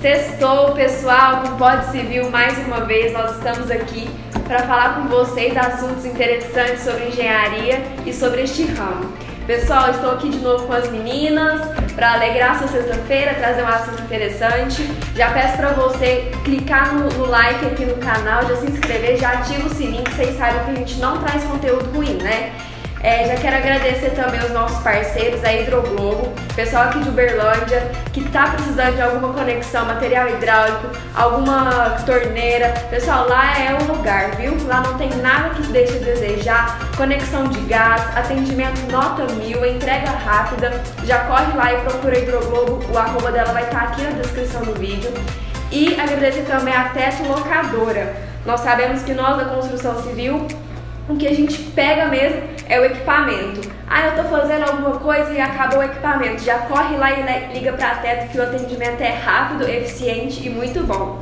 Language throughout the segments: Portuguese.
Sextou, pessoal, com Pod Civil mais uma vez. Nós estamos aqui para falar com vocês assuntos interessantes sobre engenharia e sobre este ramo. Pessoal, estou aqui de novo com as meninas para alegrar sua sexta-feira, trazer um assunto interessante. Já peço para você clicar no like aqui no canal, já se inscrever, já ativa o sininho, que vocês sabem que a gente não traz conteúdo ruim, né? Já quero agradecer também os nossos parceiros, a Hidroglobo, pessoal aqui de Uberlândia, que está precisando de alguma conexão, material hidráulico, alguma torneira. Pessoal, lá é o lugar, viu? Lá não tem nada que deixe a desejar, conexão de gás, atendimento nota 1000, entrega rápida. Já corre lá e procura a Hidroglobo, o arroba dela vai estar aqui na descrição do vídeo. E agradecer também a Teto Locadora. Nós sabemos que nós da construção civil, o que a gente pega mesmo é o equipamento. Eu tô fazendo alguma coisa e acabou o equipamento. Já corre lá e liga pra Teto, que o atendimento é rápido, eficiente e muito bom.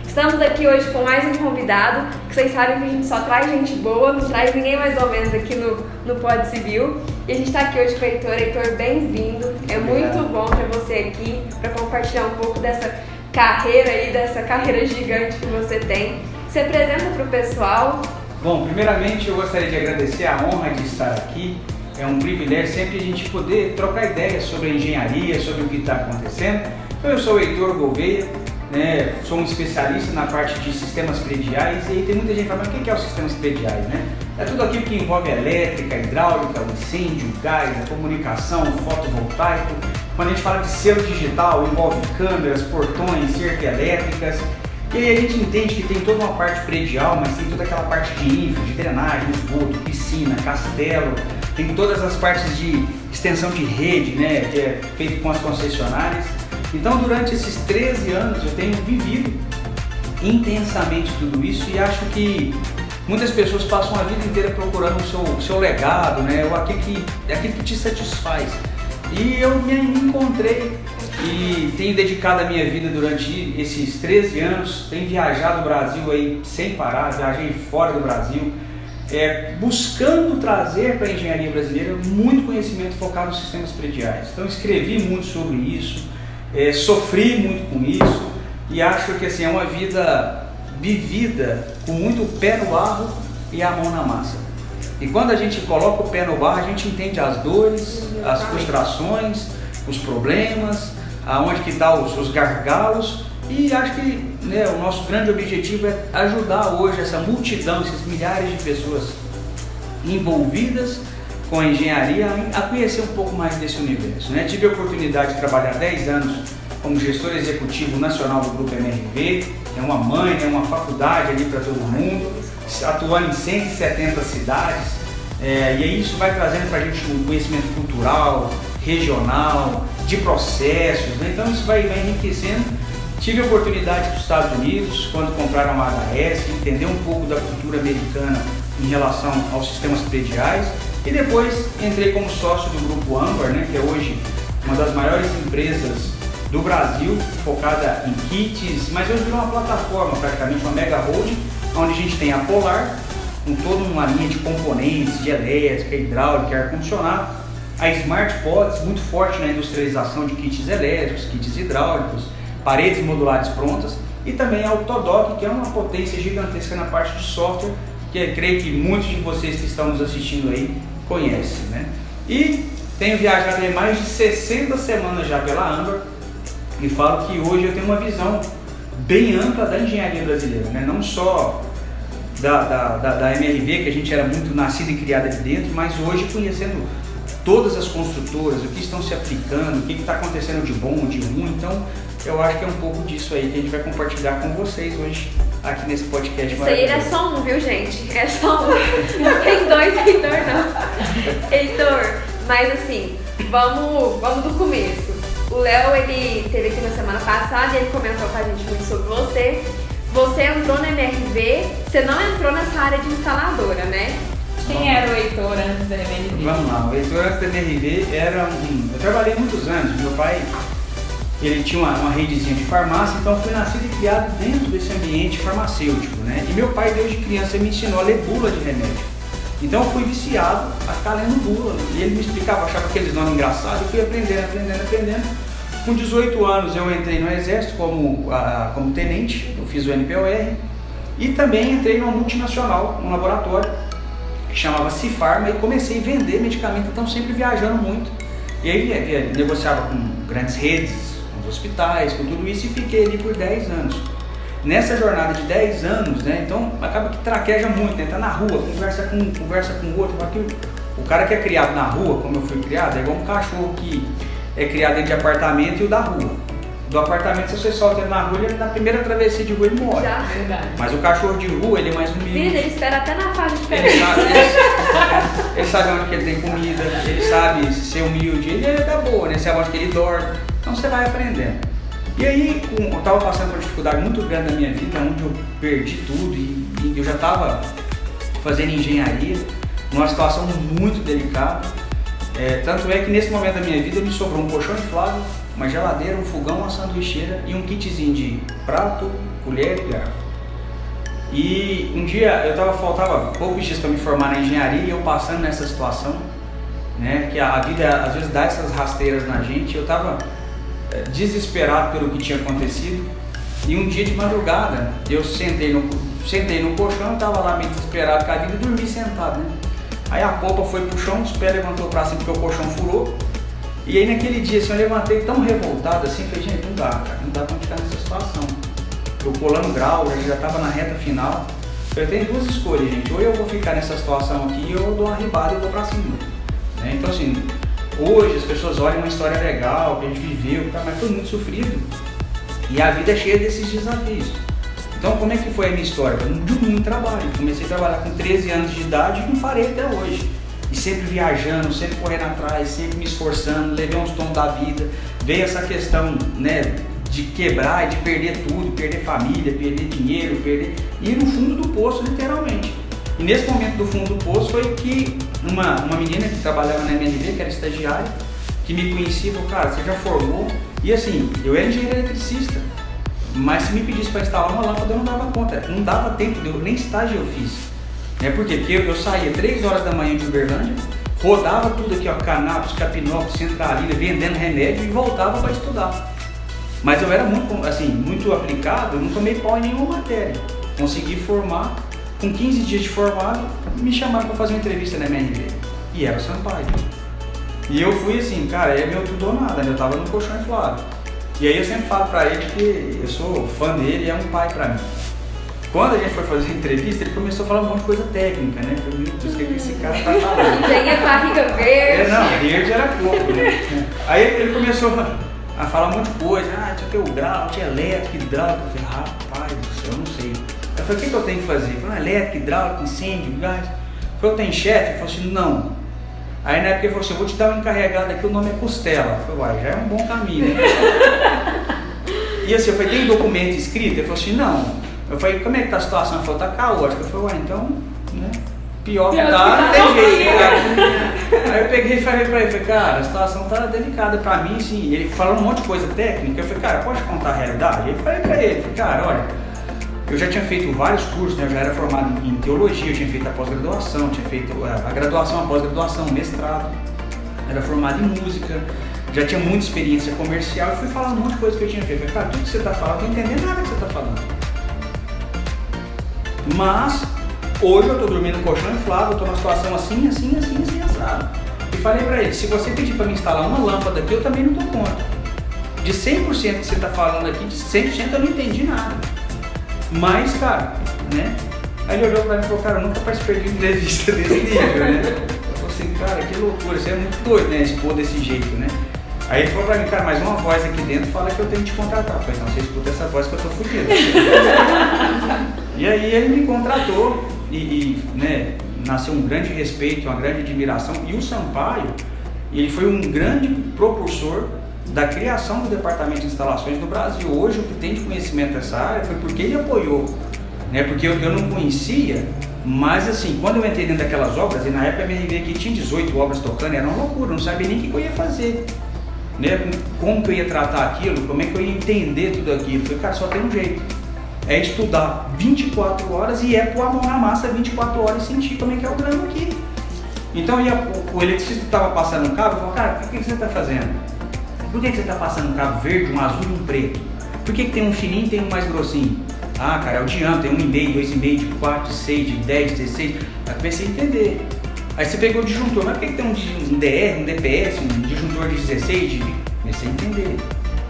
Estamos aqui hoje com mais um convidado, que vocês sabem que a gente só traz gente boa, não traz ninguém mais ou menos aqui no Pod Civil. E a gente tá aqui hoje com o Heitor. Heitor, bem-vindo. É muito bom ter você aqui para compartilhar um pouco dessa carreira aí, dessa carreira gigante que você tem. Se apresenta pro pessoal. Bom, primeiramente eu gostaria de agradecer a honra de estar aqui. É um privilégio sempre a gente poder trocar ideias sobre a engenharia, sobre o que está acontecendo. Então eu sou o Heitor Gouveia, né? Sou um especialista na parte de sistemas prediais, e aí tem muita gente falando o que é os sistemas prediais, né? É tudo aquilo que envolve a elétrica, a hidráulica, o incêndio, o gás, a comunicação, o fotovoltaico. Quando a gente fala de selo digital, envolve câmeras, portões, cercas elétricas. E aí a gente entende que tem toda uma parte predial, mas tem toda aquela parte de infra, de drenagem, esgoto, piscina, castelo, tem todas as partes de extensão de rede, né, que é feito com as concessionárias. Então durante esses 13 anos eu tenho vivido intensamente tudo isso e acho que muitas pessoas passam a vida inteira procurando o seu legado, né, ou aquilo que te satisfaz. E eu me encontrei e tenho dedicado a minha vida durante esses 13 anos, tenho viajado o Brasil aí sem parar, viajei fora do Brasil, buscando trazer para a engenharia brasileira muito conhecimento focado nos sistemas prediais. Então escrevi muito sobre isso, sofri muito com isso e acho que assim, é uma vida vivida com muito pé no barro e a mão na massa. E quando a gente coloca o pé no barro, a gente entende as dores, as frustrações, os problemas, aonde que estão os gargalos, e acho que o nosso grande objetivo é ajudar hoje essa multidão, esses milhares de pessoas envolvidas com a engenharia a conhecer um pouco mais desse universo, né? Tive a oportunidade de trabalhar 10 anos como gestor executivo nacional do Grupo MRV, é uma mãe, é uma faculdade ali para todo mundo, atuando em 170 cidades, e aí isso vai trazendo para a gente um conhecimento cultural, regional, de processos, né? Então isso vai enriquecendo. Tive a oportunidade dos Estados Unidos, quando compraram a HS, entender um pouco da cultura americana em relação aos sistemas prediais, e depois entrei como sócio do Grupo Ambar, né, que é hoje uma das maiores empresas do Brasil, focada em kits, mas hoje virou uma plataforma, praticamente uma mega holding, onde a gente tem a Polar, com toda uma linha de componentes, de elétrica, hidráulica, ar-condicionado, a Smart Pods, muito forte na industrialização de kits elétricos, kits hidráulicos, paredes modulares prontas, e também a Autodoc, que é uma potência gigantesca na parte de software, que eu creio que muitos de vocês que estão nos assistindo aí conhecem, né? E tenho viajado aí mais de 60 semanas já pela Ambar, e falo que hoje eu tenho uma visão bem ampla da engenharia brasileira, né? Não só da MRV, que a gente era muito nascido e criado ali dentro, mas hoje conhecendo todas as construtoras, o que estão se aplicando, o que está acontecendo de bom, de ruim. Então eu acho que é um pouco disso aí que a gente vai compartilhar com vocês hoje aqui nesse podcast. Isso aí é só um, viu, gente? É só um. Não tem dois Heitor, não. Heitor, mas assim, vamos do começo. O Léo, ele esteve aqui na semana passada e ele comentou com a gente muito sobre você. Você entrou na MRV, você não entrou nessa área de instaladora, né? Quem era o Heitor antes da MRV? Vamos lá, o Heitor antes da MRV era eu trabalhei muitos anos, meu pai, ele tinha uma redezinha de farmácia, então eu fui nascido e criado dentro desse ambiente farmacêutico, né? E meu pai desde criança me ensinou a ler bula de remédio. Então eu fui viciado a ficar lendo bula, e ele me explicava, achava aqueles nomes engraçados, eu fui aprendendo. Com 18 anos eu entrei no Exército como tenente, eu fiz o NPOR e também entrei numa multinacional, num laboratório que chamava Cifarma e comecei a vender medicamento, então sempre viajando muito. E aí negociava com grandes redes, com os hospitais, com tudo isso e fiquei ali por 10 anos. Nessa jornada de 10 anos, né, então acaba que traqueja muito, né, tá na rua, conversa com o outro, o cara que é criado na rua, como eu fui criado, é igual um cachorro que é criado dentro de apartamento e o da rua. Do apartamento, se você solta ele na rua, ele na primeira travessia de rua ele morre. Já. Mas o cachorro de rua, ele é mais humilde. Ele espera até na fase de Ele sabe onde que ele tem comida, ele sabe ser humilde, ele é da boa, né? Sabe onde que ele dorme. Então você vai aprendendo. E aí, eu estava passando por uma dificuldade muito grande na minha vida, onde eu perdi tudo e eu já estava fazendo engenharia, numa situação muito delicada. Tanto é que nesse momento da minha vida me sobrou um colchão inflável, uma geladeira, um fogão, uma sanduicheira e um kitzinho de prato, colher e garfo. E um dia faltava poucos dias para me formar na engenharia e eu passando nessa situação, né, que a vida às vezes dá essas rasteiras na gente. Eu estava desesperado pelo que tinha acontecido e um dia de madrugada eu sentei no colchão, estava lá meio desesperado com a vida e dormi sentado, né? Aí a polpa foi pro chão, os pés levantou pra cima porque o colchão furou. E aí naquele dia assim, eu levantei tão revoltado assim, falei, gente, não dá, cara, não dá pra ficar nessa situação. Eu colando grau, já tava na reta final. Eu tenho duas escolhas, gente, ou eu vou ficar nessa situação aqui ou eu dou uma ribada e vou pra cima. Né? Então assim, hoje as pessoas olham uma história legal, que a gente viveu, mas foi muito sofrido. E a vida é cheia desses desafios. Então, como é que foi a minha história? De muito trabalho. Comecei a trabalhar com 13 anos de idade e não parei até hoje. E sempre viajando, sempre correndo atrás, sempre me esforçando, levei uns tons da vida. Veio essa questão, né, de quebrar, de perder tudo, perder família, perder dinheiro, ir no fundo do poço, literalmente. E nesse momento do fundo do poço foi que uma menina que trabalhava na MNV, que era estagiária, que me conhecia, falou, cara, você já formou? E assim, eu era engenheiro eletricista. Mas se me pedisse para instalar uma lâmpada eu não dava conta, não dava tempo, nem estágio eu fiz. Por quê? Porque eu saía 3 horas da manhã de Uberlândia, rodava tudo aqui, ó, Canápolis, Capinópolis, Centralina, vendendo remédio e voltava para estudar. Mas eu era muito aplicado, eu não tomei pau em nenhuma matéria. Consegui formar, com 15 dias de formado, me chamaram para fazer uma entrevista na MNV. E era o Sampaio. E eu fui assim, cara, é meu tudo ou nada, né? Eu tava no colchão inflado. E aí eu sempre falo pra ele que eu sou fã dele e é um pai pra mim. Quando a gente foi fazer a entrevista, ele começou a falar um monte de coisa técnica, né? Eu falei, meu Deus, o que esse cara tá falando? Engenharia barriga verde. Não, verde era pouco, né? Aí ele começou a falar um monte de coisa, tinha que ter o grau, tinha elétrico, hidráulico. Eu falei, rapaz do céu, eu não sei. Eu falei, o que eu tenho que fazer? Ele falou, elétrico, hidráulico, incêndio, gás. Eu falei, eu tenho chefe? Ele falou assim, não. Aí na época ele falou assim, eu vou te dar um encarregado aqui, o nome é Costela. Eu falei, já é um bom caminho, né? E assim, eu falei, tem documento escrito? Ele falou assim, não. Eu falei, como é que tá a situação? Ele falou, tá caótica. Eu falei, então, né, pior que tá, não tem jeito. Aí eu peguei e falei pra ele, cara, a situação tá delicada pra mim, sim. Ele falou um monte de coisa técnica, eu falei, cara, pode contar a realidade? Eu falei pra ele, cara, olha, eu já tinha feito vários cursos, né? Eu já era formado em teologia, eu tinha feito a pós-graduação, tinha feito a graduação, a pós-graduação, mestrado, era formado em música, já tinha muita experiência comercial e fui falando um monte de coisa que eu tinha feito. Eu falei, cara, tudo que você tá falando, eu não tô entendendo nada que você tá falando. Mas, hoje eu tô dormindo no colchão inflável, eu tô numa situação assim, assado. E falei pra ele, se você pedir pra me instalar uma lâmpada aqui, eu também não dou conta. De 100% que você tá falando aqui, de 100% eu não entendi nada. Mas, cara, né? Aí ele olhou pra mim e falou, cara, eu nunca participei de entrevista desse nível, né? Eu falei assim, cara, que loucura, você é muito doido, né? Expor desse jeito, né? Aí ele falou pra mim, cara, mas uma voz aqui dentro fala que eu tenho que te contratar. Eu falei, então você escuta essa voz que eu tô fudido. E aí ele me contratou né, nasceu um grande respeito, uma grande admiração. E o Sampaio, ele foi um grande propulsor da criação do departamento de instalações no Brasil. Hoje o que tem de conhecimento dessa área foi porque ele apoiou, né? Porque eu não conhecia, mas assim, quando eu entrei dentro daquelas obras, e na época a MRV aqui tinha 18 obras tocando, era uma loucura, eu não sabia nem o que eu ia fazer, né? Como que eu ia tratar aquilo, como é que eu ia entender tudo aquilo. Eu falei, cara, só tem um jeito, é estudar 24 horas e pôr a mão na massa 24 horas e sentir como é que é o grano aqui. Então o eletricista estava passando um cabo e falou, cara, o que você está fazendo? Por que você está passando um cabo verde, um azul e um preto? Por que tem um fininho e tem um mais grossinho? Ah, cara, é o diâmetro, tem 1,5, 2,5, de 4, de 6, de 10, de 16. Aí comecei a entender. Aí você pegou o disjuntor, mas por que tem um DR, um DPS, um disjuntor de 16? Comecei a entender.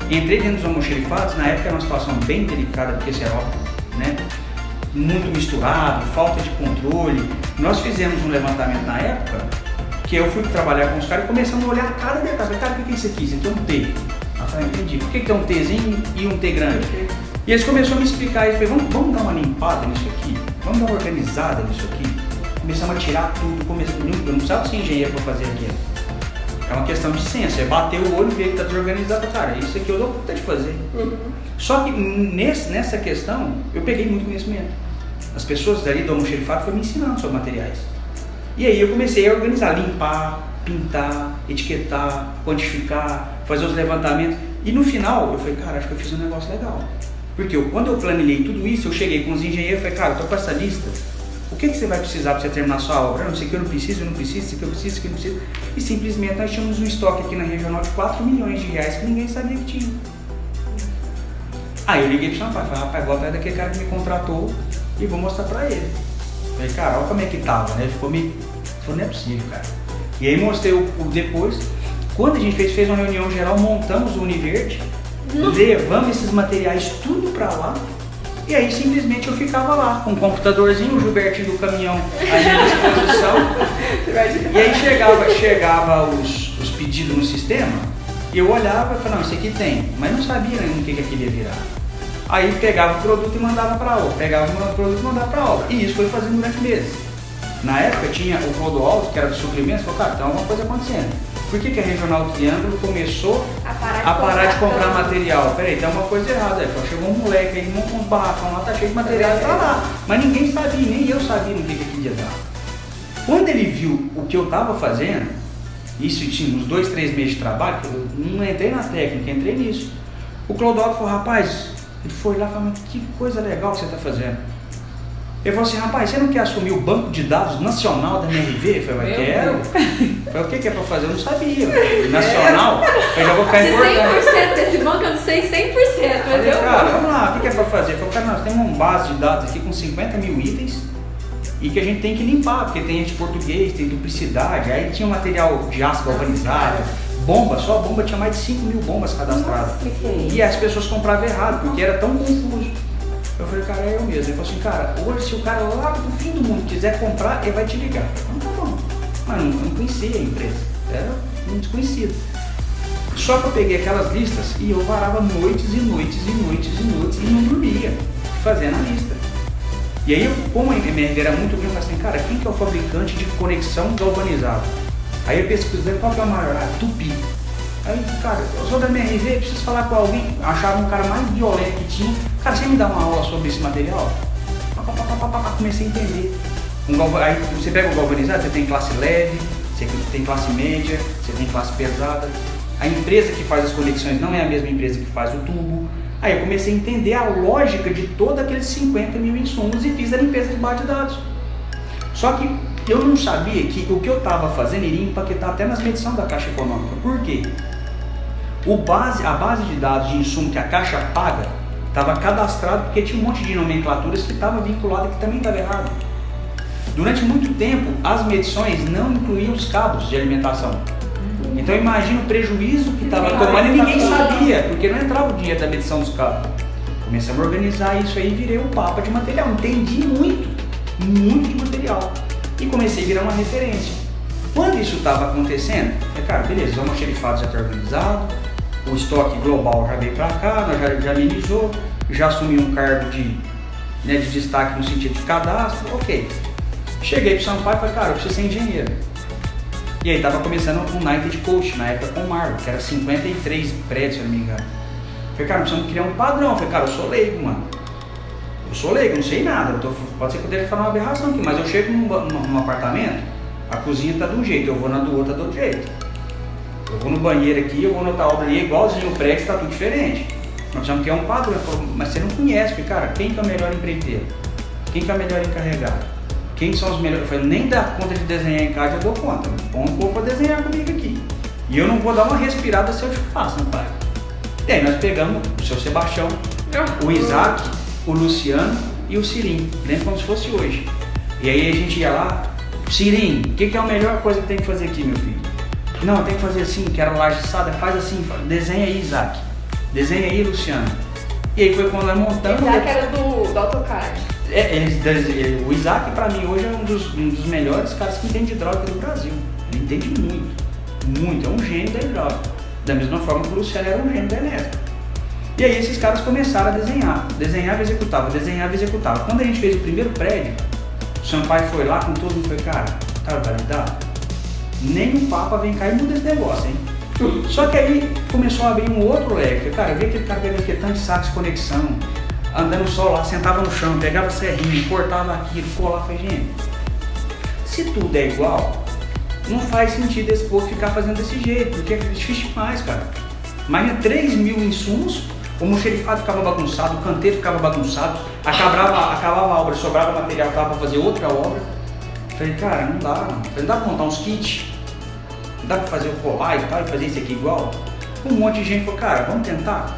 Entrei dentro dos almoxerifados, na época era uma situação bem delicada, porque esse era óbvio, né? Muito misturado, falta de controle. Nós fizemos um levantamento na época, que eu fui trabalhar com os caras e começamos a olhar cada detalhe. Falei, cara, o que é isso aqui? Isso aqui é um T. Aí eu falei, entendi. Por que tem um Tzinho e um T grande? E eles começaram a me explicar, eles falaram, vamos dar uma limpada nisso aqui? Vamos dar uma organizada nisso aqui? Começamos a tirar tudo, eu não precisava ser engenheiro para fazer aquilo. É uma questão de ciência, é bater o olho e ver que está desorganizado, cara, isso aqui eu dou conta de fazer. Só que nessa questão, eu peguei muito conhecimento. As pessoas dali do almoxerifado foram me ensinando sobre materiais. E aí eu comecei a organizar, limpar, pintar, etiquetar, quantificar, fazer os levantamentos. E no final, eu falei, cara, acho que eu fiz um negócio legal. Porque quando eu planejei tudo isso, eu cheguei com os engenheiros e falei, cara, eu tô com essa lista. O que você vai precisar para você terminar a sua obra? Não sei o que eu não preciso, isso que eu preciso, isso que eu não preciso. E simplesmente nós tínhamos um estoque aqui na regional de 4 milhões de reais que ninguém sabia que tinha. Aí eu liguei pro Sampaio, falei, rapaz, vou atrás daquele cara que me contratou e vou mostrar pra ele. Falei, cara, olha como é que tava, né? Ele ficou meio... Falei, não é possível, cara. E aí mostrei o depois. Quando a gente fez uma reunião geral, montamos o Univerde, levamos esses materiais tudo pra lá. E aí simplesmente eu ficava lá, com um computadorzinho, o Gilbertinho do caminhão à minha disposição. E aí chegava os pedidos no sistema, e eu olhava e falava, não, isso aqui tem, mas não sabia ainda o que aquilo ia virar. Aí pegava o produto e mandava para a obra, pegava o produto e mandava para a obra. E isso foi fazendo durante meses. Na época tinha o Clodoaldo, que era do suplemento, falou, cara, tem alguma coisa acontecendo. Por que a Regional Triângulo começou a parar de comprar material? Peraí, tem uma coisa errada. Aí, chegou um moleque aí, montou uns barracão lá, tá cheio de material pra lá. Mas ninguém sabia, nem eu sabia no que aquilo ia dar. Quando ele viu o que eu tava fazendo, isso tinha uns 2, 3 meses de trabalho, eu não entrei na técnica, entrei nisso. O Clodoaldo falou, rapaz, ele foi lá e falou, que coisa legal que você tá fazendo. Ele falou assim, rapaz, você não quer assumir o banco de dados nacional da MRV? Eu falei, quero. Eu falei, o que é pra fazer? Eu não sabia. Nacional, eu já vou ficar importante. 100% desse banco eu não sei 100%, mas falei, cara, vamos lá, o que é pra fazer? Eu falei, cara, nós temos uma base de dados aqui com 50 mil itens e que a gente tem que limpar, porque tem anti-português, tem duplicidade, aí tinha material de aço galvanizado, bomba, só a bomba tinha mais de 5 mil bombas cadastradas. E as pessoas compravam errado, porque era tão confuso. Eu falei, cara, é eu mesmo. Ele falou assim, cara, hoje se o cara lá do fim do mundo quiser comprar, ele vai te ligar. Eu falei, tá bom. Mas eu não conhecia a empresa, era um desconhecido. Só que eu peguei aquelas listas e eu varava noites e noites e noites e noites e não dormia, fazendo a lista. E aí, como a MRV era muito grande, eu falei assim, cara, quem que é o fabricante de conexão galvanizada? Aí eu pesquisei, qual que é a maior? Ah, Tupi. Aí, cara, eu sou da MRV, preciso falar com alguém. Achava um cara mais violento que tinha. Cara, você me dá uma aula sobre esse material? Comecei a entender. Aí você pega o galvanizado, você tem classe leve, você tem classe média, você tem classe pesada. A empresa que faz as conexões não é a mesma empresa que faz o tubo. Aí eu comecei a entender a lógica de todos aqueles 50 mil insumos e fiz a limpeza de base de dados. Só que eu não sabia que o que eu estava fazendo iria impactar até nas medições da Caixa Econômica. Por quê? A base de dados de insumo que a Caixa paga estava cadastrado porque tinha um monte de nomenclaturas que estava vinculada que também estava errado. Durante muito tempo, as medições não incluíam os cabos de alimentação. Então imagina o prejuízo que estava tomando e ninguém sabia, porque não entrava o dinheiro da medição dos cabos. Comecei a organizar isso aí e virei um papa de material. Entendi muito de material. E comecei a virar uma referência. Quando isso estava acontecendo, eu falei, cara, beleza, o almoxerifado já está organizado, o estoque global já veio para cá, nós já amenizou, já assumi um cargo de destaque no sentido de cadastro, ok. Cheguei para o Sampaio e falei, cara, eu preciso ser engenheiro. E aí estava começando com o United Coast, na época com o Marlon, que era 53 prédios, se eu não me engano. Falei, cara, precisamos criar um padrão. Falei, cara, eu sou leigo, mano. Eu sou leigo, não sei nada. Pode ser que eu esteja falando uma aberração aqui, mas eu chego num apartamento, a cozinha está de um jeito, eu vou na do outro, está do outro jeito. Eu vou no banheiro aqui, eu vou notar a obra ali, igualzinho o prédio, está tudo diferente. Nós precisamos criar um padrão. Mas você não conhece, porque, cara, quem que é o melhor empreiteiro? Quem que é o melhor encarregado? Quem são os melhores? Eu falei, nem dá conta de desenhar em casa, eu dou conta. Põe um pouco para desenhar comigo aqui. E eu não vou dar uma respirada se eu te faço, não pai. E aí nós pegamos o seu Sebastião, o Isaac, o Luciano e o Cirim, lembra como se fosse hoje. E aí a gente ia lá, Cirim, o que é a melhor coisa que tem que fazer aqui, meu filho? Não, tem que fazer assim, que era lajeçada, faz assim, desenha aí, Isaac. Desenha aí, Luciano. E aí foi quando nós montamos... Isaac era do AutoCAD. O Isaac, pra mim, hoje é um dos melhores caras que entende de hidráulica do Brasil. Ele entende muito, é um gênio da hidráulica. Da mesma forma que o Luciano era um gênio da elétrica. E aí esses caras começaram a desenhava e executava. Quando a gente fez o primeiro prédio, o Sampaio foi lá com todo mundo e falou, cara, tá validado? Nem o Papa vem cá e muda esse negócio, hein? Só que aí começou a abrir um outro leque. Cara, eu vi aquele cara pegando aquele tanto de saco de conexão, andando só lá, sentava no chão, pegava a serrinha, cortava aquilo, colava. Falei, gente, se tudo é igual, não faz sentido esse povo ficar fazendo desse jeito, porque é difícil demais, cara. Mas 3.000 insumos, o moxerifado ficava bagunçado, o canteiro ficava bagunçado, acabava a obra, sobrava material para fazer outra obra. Falei, cara, não dá pra montar uns kits, não dá pra fazer o colar e tal, e fazer isso aqui igual. Um monte de gente falou, cara, vamos tentar.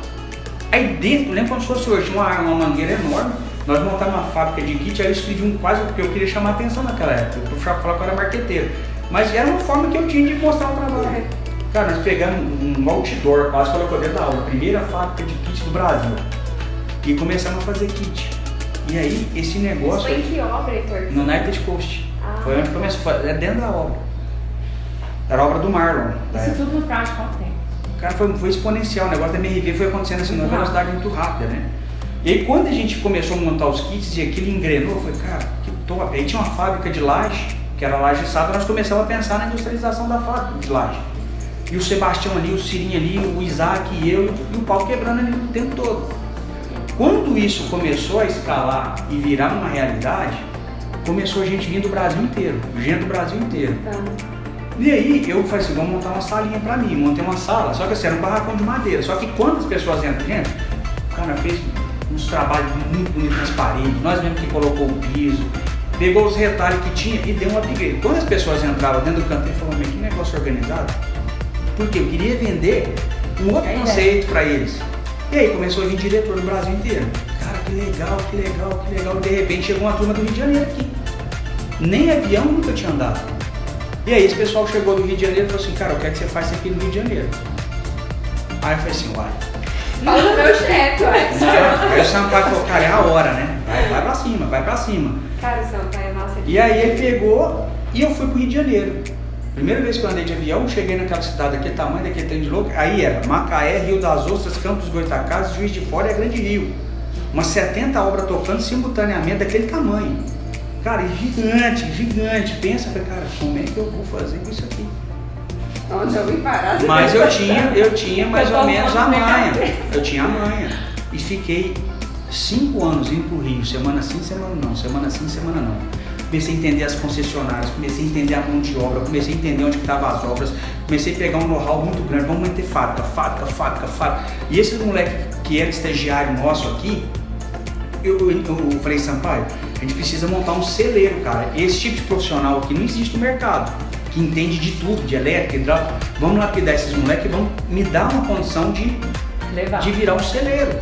Aí dentro, lembra como se fosse hoje, tinha uma mangueira enorme, nós montamos uma fábrica de kit, aí eu escrevi quase, porque eu queria chamar a atenção naquela época, eu puxava falar que eu era marqueteiro. Mas era uma forma que eu tinha de mostrar o trabalho. Cara, nós pegamos um outdoor, quase colocou dentro da aula, primeira fábrica de kit do Brasil. E começamos a fazer kit. E aí, esse negócio... Foi em que obra, Heitor? No United Coast. Foi onde começou, é dentro da obra. Era a obra do Marlon. Isso tudo no prazo de quanto tempo? Cara, foi exponencial, o negócio da MRV foi acontecendo assim, numa velocidade muito rápida, né? E aí, quando a gente começou a montar os kits e aquilo engrenou, eu falei, cara, que top. Aí tinha uma fábrica de laje, que era laje assada, nós começamos a pensar na industrialização da fábrica de laje. E o Sebastião ali, o Cirinho ali, o Isaac e eu, e o pau quebrando ali o tempo todo. Quando isso começou a escalar e virar uma realidade, começou a gente vir do Brasil inteiro, gente do Brasil inteiro. E aí eu falei assim, vamos montar uma salinha pra mim, montei uma sala, só que assim, era um barracão de madeira, só que quando as pessoas entram dentro, o cara fez uns trabalhos muito bonitos nas paredes, nós mesmo que colocou o piso, pegou os retalhos que tinha e deu um upgrade. Quando as pessoas entravam dentro do canteiro, falavam, mas que negócio organizado. Porque eu queria vender um outro conceito para eles. E aí começou a vir diretor do Brasil inteiro. Cara, que legal, que legal, que legal. De repente chegou uma turma do Rio de Janeiro aqui. Nem avião nunca tinha andado. E aí esse pessoal chegou do Rio de Janeiro e falou assim, cara, eu quero que você faça isso aqui no Rio de Janeiro. Aí eu falei assim, uai. Fala do meu chefe, uai. Aí o Sampaio falou, cara, é a hora, né? Vai pra cima, vai pra cima. Cara, o Sampaio é massa. E aí ele pegou e eu fui pro Rio de Janeiro. Primeira vez que eu andei de avião, cheguei naquela cidade daquele tamanho, daquele trem de louco, aí era Macaé, Rio das Ostras, Campos Goytacazes, Juiz de Fora e a Grande Rio. Umas 70 obras tocando simultaneamente daquele tamanho. Cara, gigante. Pensa, cara, como é que eu vou fazer com isso aqui? Onde eu vim parar? Mas eu tinha mais ou menos a manha. Eu tinha a manha. E fiquei 5 anos indo pro Rio, semana sim, semana não, semana sim, semana não. Comecei a entender as concessionárias, comecei a entender a mão de obra, comecei a entender onde estavam as obras, comecei a pegar um know-how muito grande, vamos manter fábrica. E esse moleque que era estagiário nosso aqui, eu falei, Sampaio, a gente precisa montar um celeiro, cara. Esse tipo de profissional aqui não existe no mercado, que entende de tudo, de elétrica, hidráulica. Vamos lapidar esses moleques e vamos me dar uma condição de virar um celeiro.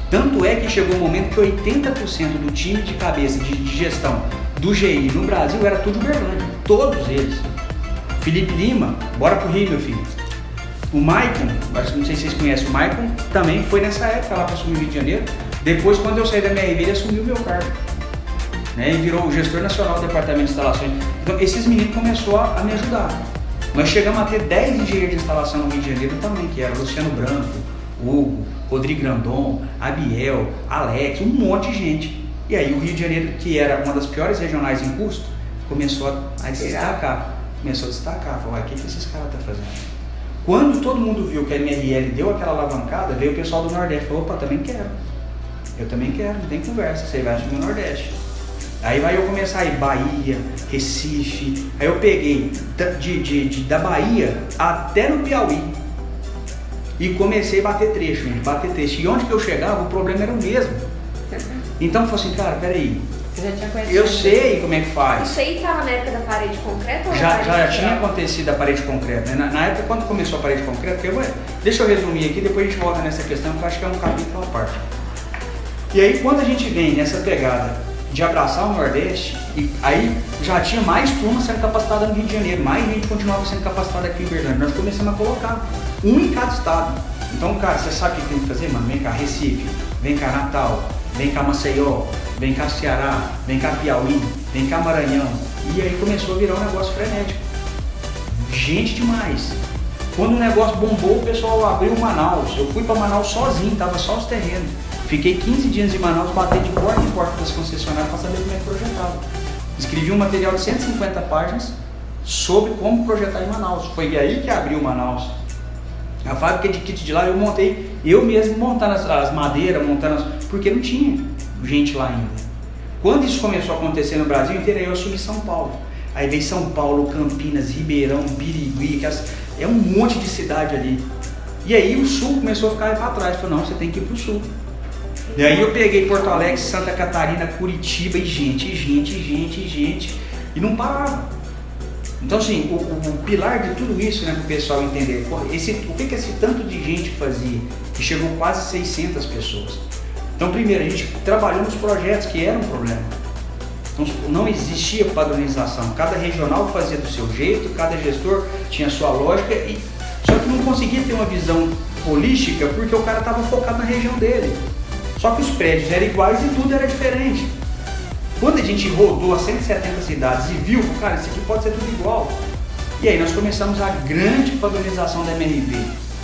Tanto é que chegou um momento que 80% do time de cabeça de gestão do GI no Brasil era tudo Uberlândia, todos eles. Felipe Lima, bora pro Rio, meu filho. O Maicon, não sei se vocês conhecem o Maicon, também foi nessa época lá para assumir o Rio de Janeiro. Depois, quando eu saí da MRV, ele assumiu o meu cargo, né, e virou o gestor nacional do departamento de instalações. Então, esses meninos começaram a me ajudar. Nós chegamos a ter 10 engenheiros de instalação no Rio de Janeiro também, que era Luciano Branco, Hugo, Rodrigo Grandon, Abiel, Alex, um monte de gente. E aí o Rio de Janeiro, que era uma das piores regionais em custo, começou a se destacar. Falou, o que esses caras estão fazendo? Quando todo mundo viu que a MRL deu aquela alavancada, veio o pessoal do Nordeste e falou, opa, também quero. Eu também quero, não tem conversa, você vai assumir o Nordeste. Aí vai eu começar a ir Bahia, Recife, aí eu peguei da Bahia até no Piauí. E comecei a bater trecho. E onde que eu chegava, o problema era o mesmo. Então eu falei assim, cara, peraí, Você já tinha conhecido? Eu sei como é que faz. Isso aí estava na época da parede concreta ou Já tinha acontecido a parede concreta, né? Na época, quando começou a parede concreta, deixa eu resumir aqui, depois a gente volta nessa questão, que eu acho que é um capítulo à parte. E aí, quando a gente vem nessa pegada de abraçar o Nordeste, e aí já tinha mais turma sendo capacitada no Rio de Janeiro, mais gente continuava sendo capacitada aqui em Uberlândia. Nós começamos a colocar um em cada estado. Então, cara, você sabe o que tem que fazer, mano? Vem cá, Recife, vem cá, Natal, vem cá, Maceió, vem cá, Ceará, vem cá, Piauí, vem cá, Maranhão. E aí começou a virar um negócio frenético. Gente demais. Quando o negócio bombou, o pessoal abriu Manaus. Eu fui para Manaus sozinho, tava só os terrenos. Fiquei 15 dias em Manaus, batendo de porta em porta das concessionárias para saber como é que projetava. Escrevi um material de 150 páginas sobre como projetar em Manaus. Foi aí que abriu Manaus. A fábrica de kit de lá eu montei, eu mesmo montando as madeiras, porque não tinha gente lá ainda. Quando isso começou a acontecer no Brasil inteiro, aí eu assumi São Paulo. Aí veio São Paulo, Campinas, Ribeirão, Birigui, é um monte de cidade ali. E aí o sul começou a ficar para trás, falou, não, você tem que ir para o sul. E aí eu peguei Porto Alegre, Santa Catarina, Curitiba e gente, e não parava. Então assim, o pilar de tudo isso, né, para o pessoal entender, o que esse tanto de gente fazia, que chegou quase 600 pessoas. Então primeiro, a gente trabalhou nos projetos que eram um problema. Então não existia padronização, cada regional fazia do seu jeito, cada gestor tinha a sua lógica, só que não conseguia ter uma visão holística porque o cara estava focado na região dele. Só que os prédios eram iguais e tudo era diferente. Quando a gente rodou as 170 cidades e viu, cara, isso aqui pode ser tudo igual. E aí nós começamos a grande padronização da MRV.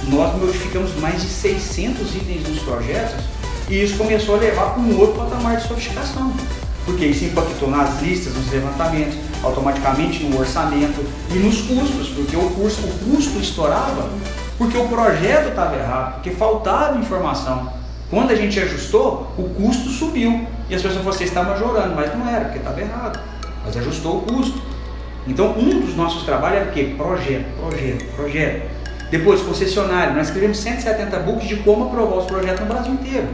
Nós modificamos mais de 600 itens nos projetos e isso começou a levar para um outro patamar de sofisticação. Porque isso impactou nas listas, nos levantamentos, automaticamente no orçamento e nos custos, porque o custo estourava porque o projeto estava errado, porque faltava informação. Quando a gente ajustou, o custo subiu. E as pessoas vocês estavam chorando, mas não era, porque estava errado. Mas ajustou o custo. Então, um dos nossos trabalhos era o quê? Projeto. Depois, concessionário. Nós escrevemos 170 books de como aprovar os projetos no Brasil inteiro.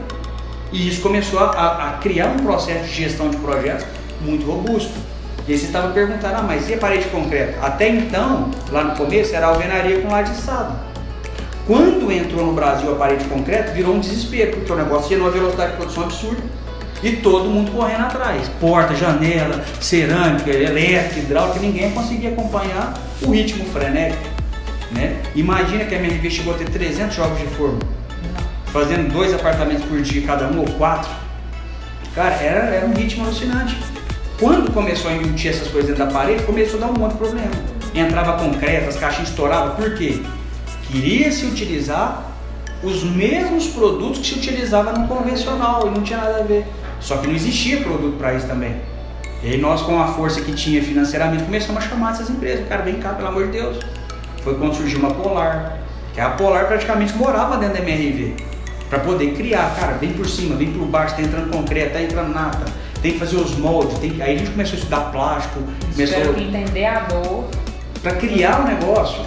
E isso começou a criar um processo de gestão de projetos muito robusto. E aí você estava perguntando, mas e a parede concreta? Até então, lá no começo, era alvenaria com ladiçado. Quando entrou no Brasil a parede concreta, virou um desespero, porque o negócio tinha uma velocidade de produção absurda e todo mundo correndo atrás. Porta, janela, cerâmica, elétrica, hidráulica, ninguém conseguia acompanhar o ritmo frenético. Né? Imagina que a MRV chegou a ter 300 jogos de forma, fazendo 2 apartamentos por dia cada um ou 4. Cara, era um ritmo alucinante. Quando começou a embutir essas coisas dentro da parede, começou a dar um monte de problema. Entrava concreto, as caixinhas estouravam, por quê? Queria se utilizar os mesmos produtos que se utilizava no convencional e não tinha nada a ver. Só que não existia produto para isso também. E aí nós, com a força que tinha financeiramente, começamos a chamar essas empresas. Cara, vem cá, pelo amor de Deus. Foi quando surgiu uma Polar, que a Polar praticamente morava dentro da MRV. Para poder criar, cara, vem por cima, vem por baixo, tá entrando concreto, tá entrando nata, tem que fazer os moldes, aí a gente começou a estudar plástico, começou a entender a dor. Para criar o negócio.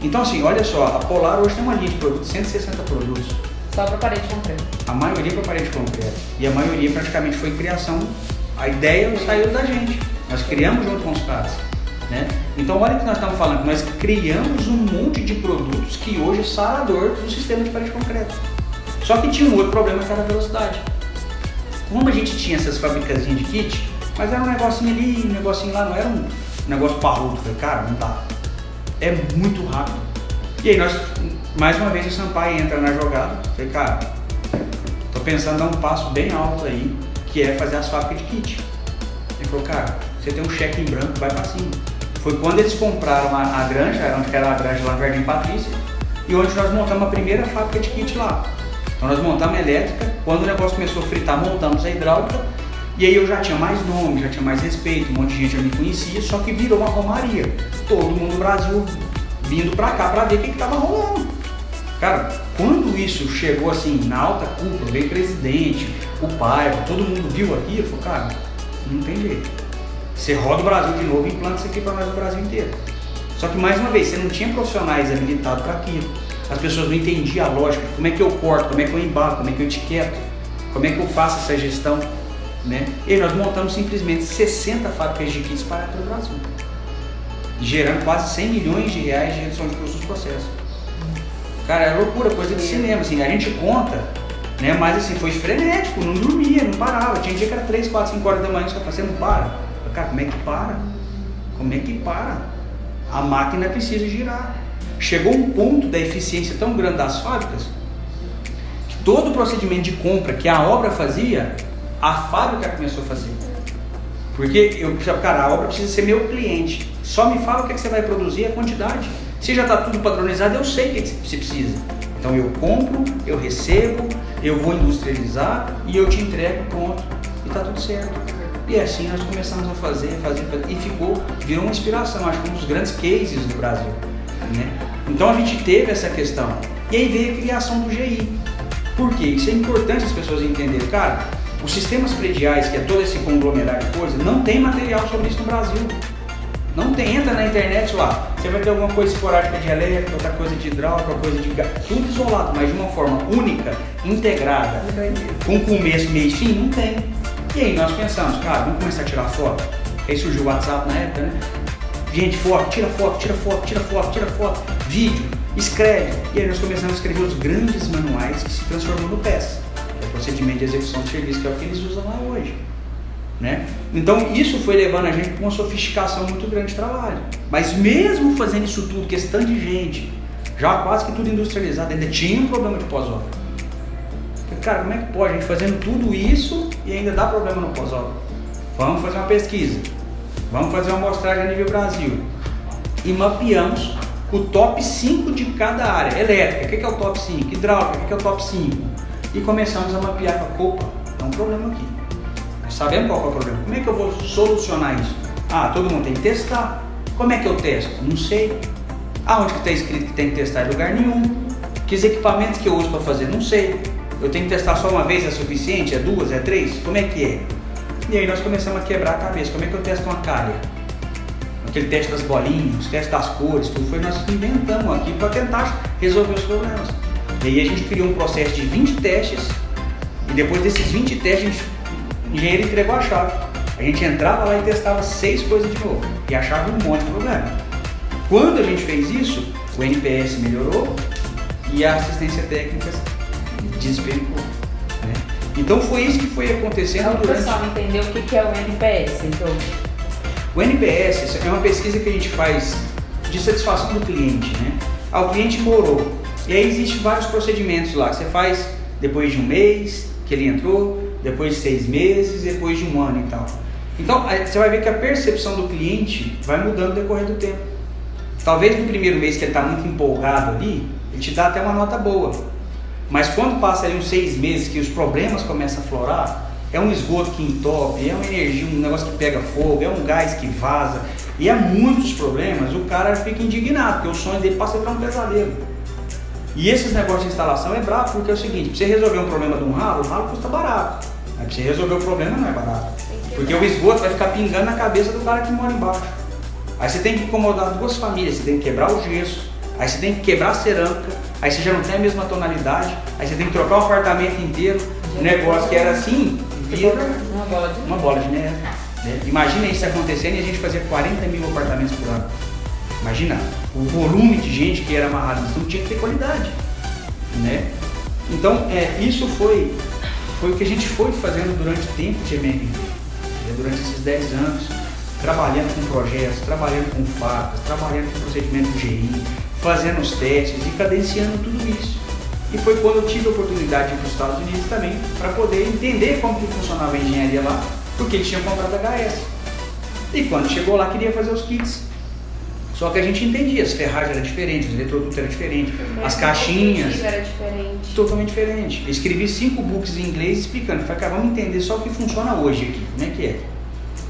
Então assim, olha só, a Polar hoje tem uma linha de produtos, 160 produtos. Só para parede concreta. A maioria para parede concreta. E a maioria praticamente foi criação. A ideia saiu da gente. Nós criamos junto com os caras. Né? Então olha o que nós estamos falando, nós criamos um monte de produtos que hoje é sarador do sistema de parede concreta. Só que tinha um outro problema que era a velocidade. Como a gente tinha essas fabricazinhas de kit, mas era um negocinho ali, um negocinho lá, não era um negócio parrudo. Falei, cara, não dá. É muito rápido. E aí nós, mais uma vez o Sampaio entra na jogada. Falei, cara, tô pensando em dar um passo bem alto aí, que é fazer as fábricas de kit. Ele falou, cara, você tem um cheque em branco, vai pra cima. Foi quando eles compraram a granja, onde era a granja lá no Jardim Patrícia, e onde nós montamos a primeira fábrica de kit lá. Então nós montamos a elétrica, quando o negócio começou a fritar, montamos a hidráulica, e aí eu já tinha mais nome, já tinha mais respeito, um monte de gente já me conhecia, só que virou uma romaria. Todo mundo do Brasil vindo pra cá pra ver o que tava rolando. Cara, quando isso chegou assim, na alta cúpula, veio o presidente, o pai, todo mundo viu aquilo, falou, cara, não tem jeito. Você roda o Brasil de novo e implanta isso aqui pra nós no Brasil inteiro. Só que mais uma vez, você não tinha profissionais habilitados para aquilo. As pessoas não entendiam a lógica, como é que eu corto, como é que eu embalo, como é que eu etiqueto, como é que eu faço essa gestão. né? E aí nós montamos simplesmente 60 fábricas de kits para todo o Brasil, gerando quase 100 milhões de reais de redução de custos do processo. Cara, é loucura, coisa de cinema, assim, a gente conta, né? Mas assim, foi frenético, não dormia, não parava. Tinha dia que era 3, 4, 5 horas da manhã, você fala, você não para? Cara, como é que para? Como é que para? A máquina precisa girar. Chegou um ponto da eficiência tão grande das fábricas que todo o procedimento de compra que a obra fazia, a fábrica começou a fazer. Porque cara, a obra precisa ser meu cliente. Só me fala o que você vai produzir e a quantidade. Se já está tudo padronizado, eu sei o que você precisa. Então eu compro, eu recebo, eu vou industrializar e eu te entrego pronto. E está tudo certo. E assim nós começamos a fazer e virou uma inspiração, acho que um dos grandes cases do Brasil, né? Então a gente teve essa questão. E aí veio a criação do GI. Por quê? Isso é importante as pessoas entenderem. Cara, os sistemas prediais, que é todo esse conglomerado de coisa, não tem material sobre isso no Brasil. Não tem, entra na internet lá, você vai ter alguma coisa esporádica de elétrica, outra coisa de hidráulica, outra coisa de gás, tudo isolado, mas de uma forma única, integrada, com começo, meio e fim, não tem. E aí nós pensamos, cara, vamos começar a tirar foto. Aí surgiu o WhatsApp na época, né? Gente, foto, tira foto, tira foto, tira foto, tira foto, vídeo, escreve. E aí nós começamos a escrever os grandes manuais que se transformou no PES, que é o procedimento de execução de serviço, que é o que eles usam lá hoje. Né? Então isso foi levando a gente para uma sofisticação muito grande de trabalho. Mas mesmo fazendo isso tudo, questão de gente, já quase que tudo industrializado, ainda tinha um problema de pós-obra. Cara, como é que pode a gente fazendo tudo isso e ainda dá problema no pós-obra? Vamos fazer uma pesquisa, vamos fazer uma amostragem a nível Brasil. E mapeamos o top 5 de cada área. Elétrica, o que é o top 5? Hidráulica, o que é o top 5? E começamos a mapear para opa, tem um problema aqui. Sabendo qual é o problema. Como é que eu vou solucionar isso? Ah, todo mundo tem que testar. Como é que eu testo? Não sei. Aonde que está escrito que tem que testar? Em lugar nenhum. Que equipamentos que eu uso para fazer? Não sei. Eu tenho que testar só uma vez, é suficiente? É 2? É 3? Como é que é? E aí nós começamos a quebrar a cabeça. Como é que eu testo uma calha? Aquele teste das bolinhas, teste das cores, tudo foi nós que inventamos aqui para tentar resolver os problemas. E aí a gente criou um processo de 20 testes e depois desses 20 testes o engenheiro entregou a chave. A gente entrava lá e testava 6 coisas de novo e achava um monte de problema. Quando a gente fez isso, o NPS melhorou e a assistência técnica despencou, né? Então foi isso que foi acontecendo durante... durante... O pessoal entendeu o que é o NPS, então? O NPS é uma pesquisa que a gente faz de satisfação do cliente, né? O cliente morou e aí existem vários procedimentos lá que você faz depois de um mês que ele entrou, depois de 6 meses, depois de 1 ano e tal. Então, você vai ver que a percepção do cliente vai mudando no decorrer do tempo. Talvez no primeiro mês que ele está muito empolgado ali, ele te dá até uma nota boa. Mas quando passa ali uns 6 meses que os problemas começam a florar, é um esgoto que entope, é uma energia, um negócio que pega fogo, é um gás que vaza, e há muitos problemas, o cara fica indignado, porque o sonho dele passa a virar um pesadelo. E esses negócios de instalação é brabo, porque é o seguinte, para você resolver um problema de um ralo, o ralo custa barato. Aí para você resolver o problema não é barato. Porque o esgoto vai ficar pingando na cabeça do cara que mora embaixo. Aí você tem que incomodar 2 famílias, você tem que quebrar o gesso, aí você tem que quebrar a cerâmica, aí você já não tem a mesma tonalidade, aí você tem que trocar o apartamento inteiro, um negócio que era assim, vira uma bola de neve. Né? Imagina isso acontecendo e a gente fazia 40 mil apartamentos por ano. Imagina o volume de gente que era amarrado, então tinha que ter qualidade, né? Então, isso foi o que a gente foi fazendo durante o tempo de MRV, durante esses 10 anos, trabalhando com projetos, trabalhando com fábricas, trabalhando com procedimento de GI, fazendo os testes e cadenciando tudo isso. E foi quando eu tive a oportunidade de ir para os Estados Unidos também, para poder entender como que funcionava a engenharia lá, porque eles tinham comprado HS. E quando chegou lá, queria fazer os kits. Só que a gente entendia, as ferragens eram diferentes, os eletrodutos eram diferentes, as caixinhas era diferente. Totalmente diferente. Eu escrevi 5 books em inglês explicando, falei, cara, vamos entender só o que funciona hoje aqui, como é que é.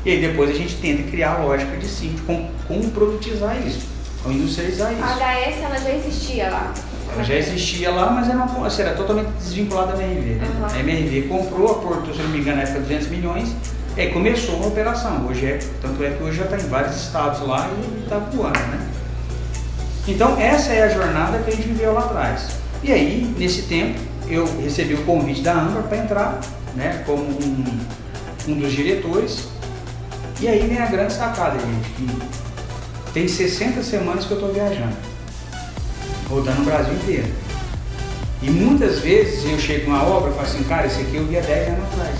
E aí depois a gente tenta criar a lógica de sim, como produtizar isso, como industrializar isso. A HS ela já existia lá? Ela já existia lá, mas era totalmente desvinculada da MRV. Né? Uhum. A MRV comprou, aportou, se não me engano, na época 200 milhões, e aí começou uma operação. Tanto é que hoje já está em vários estados lá e está voando, né? Então essa é a jornada que a gente viveu lá atrás. E aí, nesse tempo, eu recebi o convite da Amber para entrar, né, como um dos diretores. E aí vem a grande sacada, gente, que tem 60 semanas que eu estou viajando, rodando o Brasil inteiro. E muitas vezes eu chego numa obra e falo assim, cara, esse aqui eu vi há 10 anos atrás.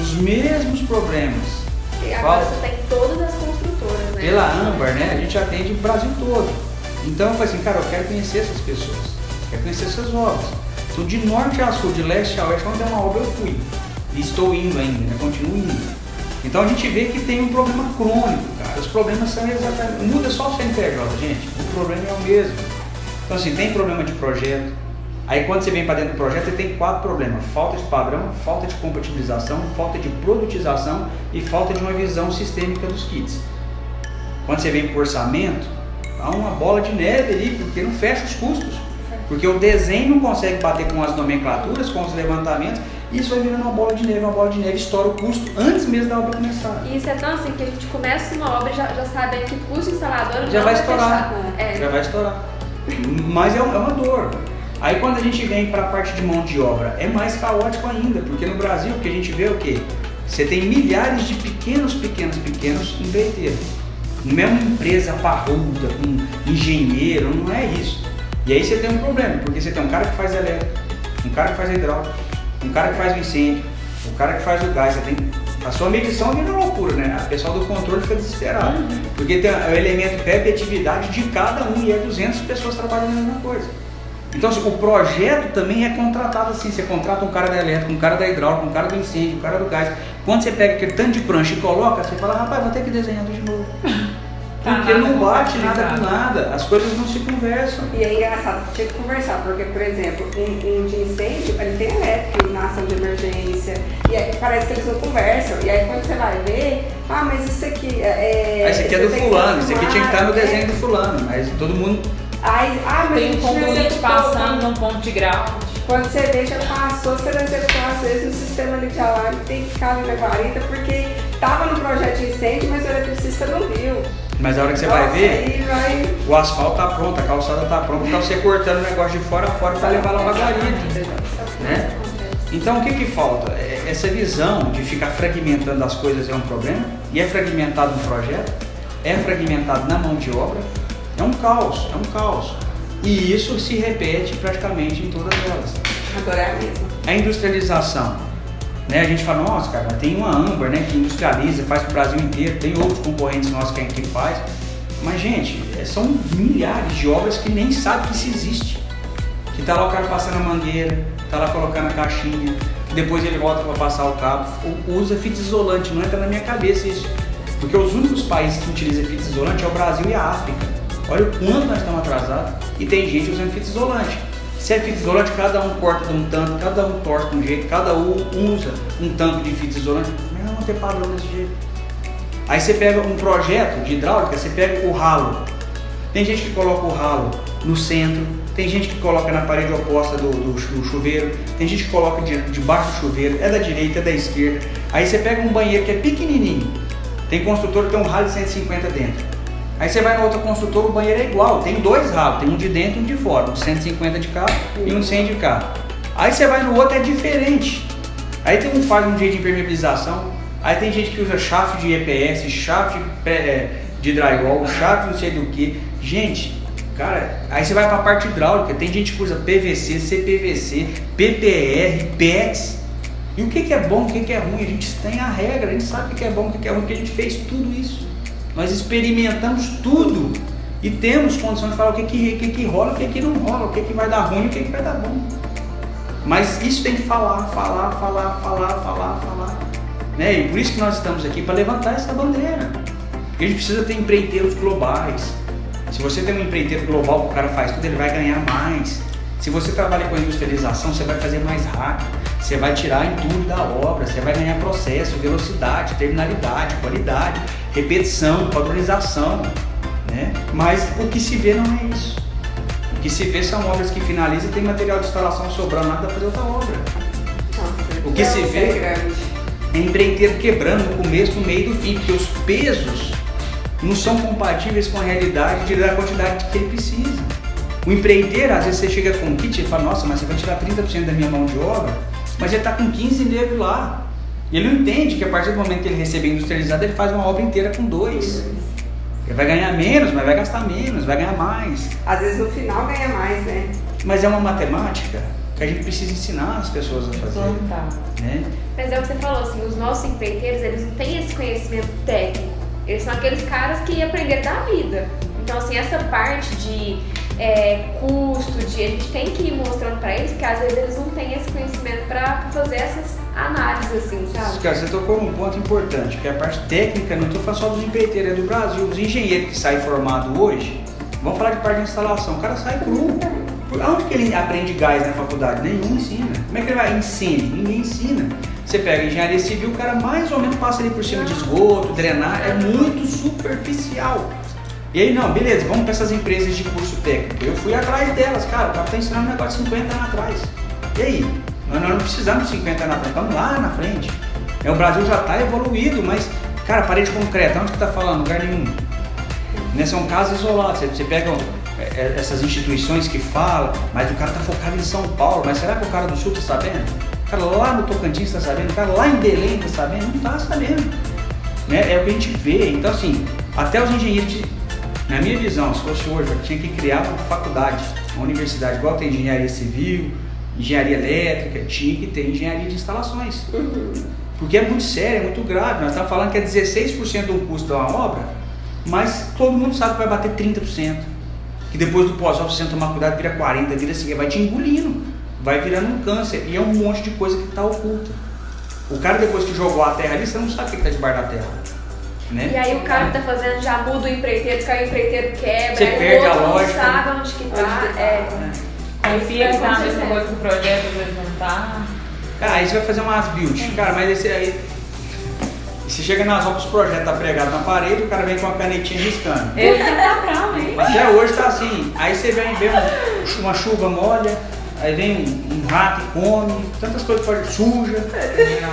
Os mesmos problemas. E agora você tem todas as construtoras, né? Pela Âmbar, né? A gente atende o Brasil todo. Então eu falei assim, cara, eu quero conhecer essas pessoas, quero conhecer essas obras. Então de norte a sul, de leste a oeste, quando tem uma obra eu fui. E estou indo ainda, né? Continuo indo. Então a gente vê que tem um problema crônico, cara. Os problemas são exatamente... Muda só o CNPJ, gente. O problema é o mesmo. Então assim, tem problema de projeto. Aí quando você vem para dentro do projeto, você tem 4 problemas. Falta de padrão, falta de compatibilização, falta de produtização e falta de uma visão sistêmica dos kits. Quando você vem para o orçamento, há uma bola de neve ali, porque não fecha os custos. Porque o desenho não consegue bater com as nomenclaturas, com os levantamentos. Isso vai virando uma bola de neve, estoura o custo antes mesmo da obra começar. E isso é tão assim que a gente começa uma obra e já sabe que o custo instalador já vai estourar. Já vai estourar. Mas é uma dor. Aí quando a gente vem para a parte de mão de obra, é mais caótico ainda, porque no Brasil o que a gente vê é o quê? Você tem milhares de pequenos empreiteiros. Não é uma empresa parruda, um engenheiro, não é isso. E aí você tem um problema, porque você tem um cara que faz elétrico, um cara que faz hidráulico, um cara que faz o incêndio, o cara que faz o gás. Você tem... A sua medição vira loucura, né? O pessoal do controle fica desesperado. Porque tem o elemento PEP e atividade de cada um, e é 200 pessoas trabalhando na mesma coisa. Então assim, o projeto também é contratado assim. Você contrata um cara da elétrica, um cara da hidráulica, um cara do incêndio, um cara do gás. Quando você pega aquele tanto de prancha e coloca, você fala, rapaz, vou ter que desenhar de novo. Porque não bate nada com nada, as coisas não se conversam. E é engraçado, tinha que conversar, porque, por exemplo, um de incêndio, ele tem elétrico na ação de emergência, e aí, parece que eles não conversam, e aí quando você vai ver, mas isso aqui esse aqui é do fulano, esse aqui tinha que estar no desenho do fulano, mas todo mundo... mas tem um conduíte passando num ponto de grau. Quando você vê, já passou, você não executou às vezes no sistema ali de alarme, tem que ficar ali na guarita, porque estava no projeto de incêndio, mas o eletricista não viu. Mas a hora que você vai ver, o asfalto tá pronto, a calçada tá pronta, tá você cortando o negócio de fora a fora para levar lá pra guarita, né? Então o que falta? Essa visão de ficar fragmentando as coisas é um problema, e é fragmentado no projeto, é fragmentado na mão de obra, é um caos. E isso se repete praticamente em todas elas. Agora é a mesma. A industrialização, né? A gente fala, nossa, cara, tem uma Âmbar, né, que industrializa, faz para o Brasil inteiro, tem outros concorrentes nossos que faz. Mas, gente, são milhares de obras que nem sabe que isso existe. Que tá lá o cara passando a mangueira, tá lá colocando a caixinha, que depois ele volta para passar o cabo, usa fita isolante, não entra na minha cabeça isso. Porque os únicos países que utilizam fita isolante é o Brasil e a África. Olha o quanto nós estamos atrasados e tem gente usando fita isolante. Se é fita isolante, cada um corta de um tanto, cada um torce de um jeito, cada um usa um tanto de fita isolante, mas não tem padrão desse jeito. Aí você pega um projeto de hidráulica, você pega o ralo. Tem gente que coloca o ralo no centro, tem gente que coloca na parede oposta do chuveiro, tem gente que coloca debaixo do chuveiro, é da direita, é da esquerda. Aí você pega um banheiro que é pequenininho, tem construtor que tem um ralo de 150 dentro. Aí você vai na outra construtora, o banheiro é igual, tem 2 ralos, tem um de dentro e um de fora, um 150 de cá e um 100 de cá. Aí você vai no outro, é diferente. Aí tem um faz um jeito de impermeabilização, aí tem gente que usa chave de EPS, chave de drywall, chave não sei do que. Gente, cara, aí você vai para a parte hidráulica, tem gente que usa PVC, CPVC, PPR, PEX. E o que é bom, o que é ruim? A gente tem a regra, a gente sabe o que é bom, o que é ruim, porque a gente fez tudo isso. Nós experimentamos tudo e temos condições de falar o que rola, o que não rola, o que vai dar ruim e o que vai dar bom. Mas isso tem que falar. Né? E por isso que nós estamos aqui, para levantar essa bandeira. Porque a gente precisa ter empreiteiros globais. Se você tem um empreiteiro global, o cara faz tudo, ele vai ganhar mais. Se você trabalha com industrialização, você vai fazer mais rápido. Você vai tirar entulho da obra, você vai ganhar processo, velocidade, terminalidade, qualidade, repetição, padronização, né? Mas o que se vê não é isso. O que se vê são obras que finalizam e tem material de instalação sobrando lá para fazer outra obra. Nossa, o que se vê é empreiteiro quebrando no começo, no meio e no fim, porque os pesos não são compatíveis com a realidade da quantidade que ele precisa. O empreiteiro, às vezes você chega com um kit e fala, nossa, mas você vai tirar 30% da minha mão de obra, mas ele está com 15 negros lá. E ele não entende que a partir do momento que ele receber industrializado, ele faz uma obra inteira com 2. Ele vai ganhar menos, mas vai gastar menos, vai ganhar mais. Às vezes no final ganha mais, né? Mas é uma matemática que a gente precisa ensinar as pessoas a fazer. Né? Mas é o que você falou, assim, os nossos empreiteiros, eles não têm esse conhecimento técnico. Eles são aqueles caras que aprenderam da vida. Então, assim, essa parte de custo, a gente tem que ir mostrando pra eles, porque às vezes eles não têm esse conhecimento pra fazer essas análises, assim, sabe? Cara, você tocou num ponto importante, que é a parte técnica, não estou falando só dos empreiteiros, é do Brasil. Os engenheiros que saem formados hoje, vamos falar de parte de instalação, o cara sai cru. Onde que ele aprende gás na faculdade? Nenhum ensina. Como é que ele vai ensinar? Ninguém ensina. Você pega engenharia civil, o cara mais ou menos passa ali por cima de esgoto, drenar, é muito superficial. E aí, não, beleza, vamos para essas empresas de curso técnico. Eu fui atrás delas, cara, o cara está ensinando um negócio de 50 anos atrás. E aí? Nós não precisamos de 50 anos atrás, estamos lá na frente. O Brasil já está evoluído, mas, cara, parede concreta, onde que está falando? Lugar nenhum. São casos isolados, você pega essas instituições que falam, mas o cara está focado em São Paulo, mas será que o cara do Sul está sabendo? O cara lá no Tocantins está sabendo? O cara lá em Belém está sabendo? Não está sabendo. Né? É o que a gente vê. Então, assim, até os engenheiros, na minha visão, se fosse hoje, tinha que criar uma faculdade, uma universidade, igual tem engenharia civil, engenharia elétrica, tinha que ter engenharia de instalações. Porque é muito sério, é muito grave. Nós estamos falando que é 16% do custo de uma obra, mas todo mundo sabe que vai bater 30%. Que depois do pós-obra, se você não tomar cuidado, vira 40%, vira assim, vai te engolindo, vai virando um câncer. E é um monte de coisa que está oculta. O cara, depois que jogou a terra ali, você não sabe o que está debaixo da terra. Né? E aí o cara que tá fazendo já muda o empreiteiro, porque aí o empreiteiro quebra, você perde a lógica, não sabe onde que tá. Confia que tá a mesma coisa que o projeto, às vezes não tá. Aí você vai fazer umas builds. Cara, mas esse aí... Você chega nas obras, o projeto tá pregado na parede, o cara vem com uma canetinha riscando. Esse tá bravo, hein? Até hoje tá assim. Aí você vem uma chuva molha, aí vem um rato e come, tantas coisas pode suja.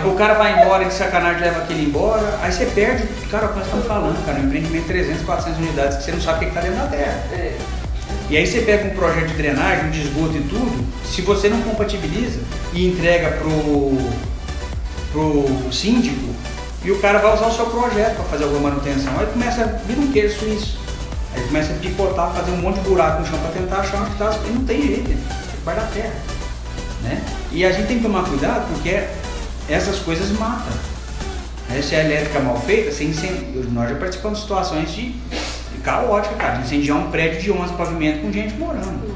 O cara vai embora de sacanagem, leva aquele embora. Aí você perde, cara, o que nós estamos falando, cara, um empreendimento de 300, 400 unidades que você não sabe o que tá dentro da terra. E aí você pega um projeto de drenagem, de esgoto e tudo, se você não compatibiliza e entrega pro síndico, e o cara vai usar o seu projeto para fazer alguma manutenção. Aí começa a vir um queijo suíço. Aí começa a picotar, fazer um monte de buraco no chão para tentar achar onde está. E não tem jeito, vai da terra. Né? E a gente tem que tomar cuidado porque essas coisas matam. Né? Se a elétrica mal feita, nós já participamos de situações de caótica, cara, de incendiar um prédio de 11 pavimentos com gente morando.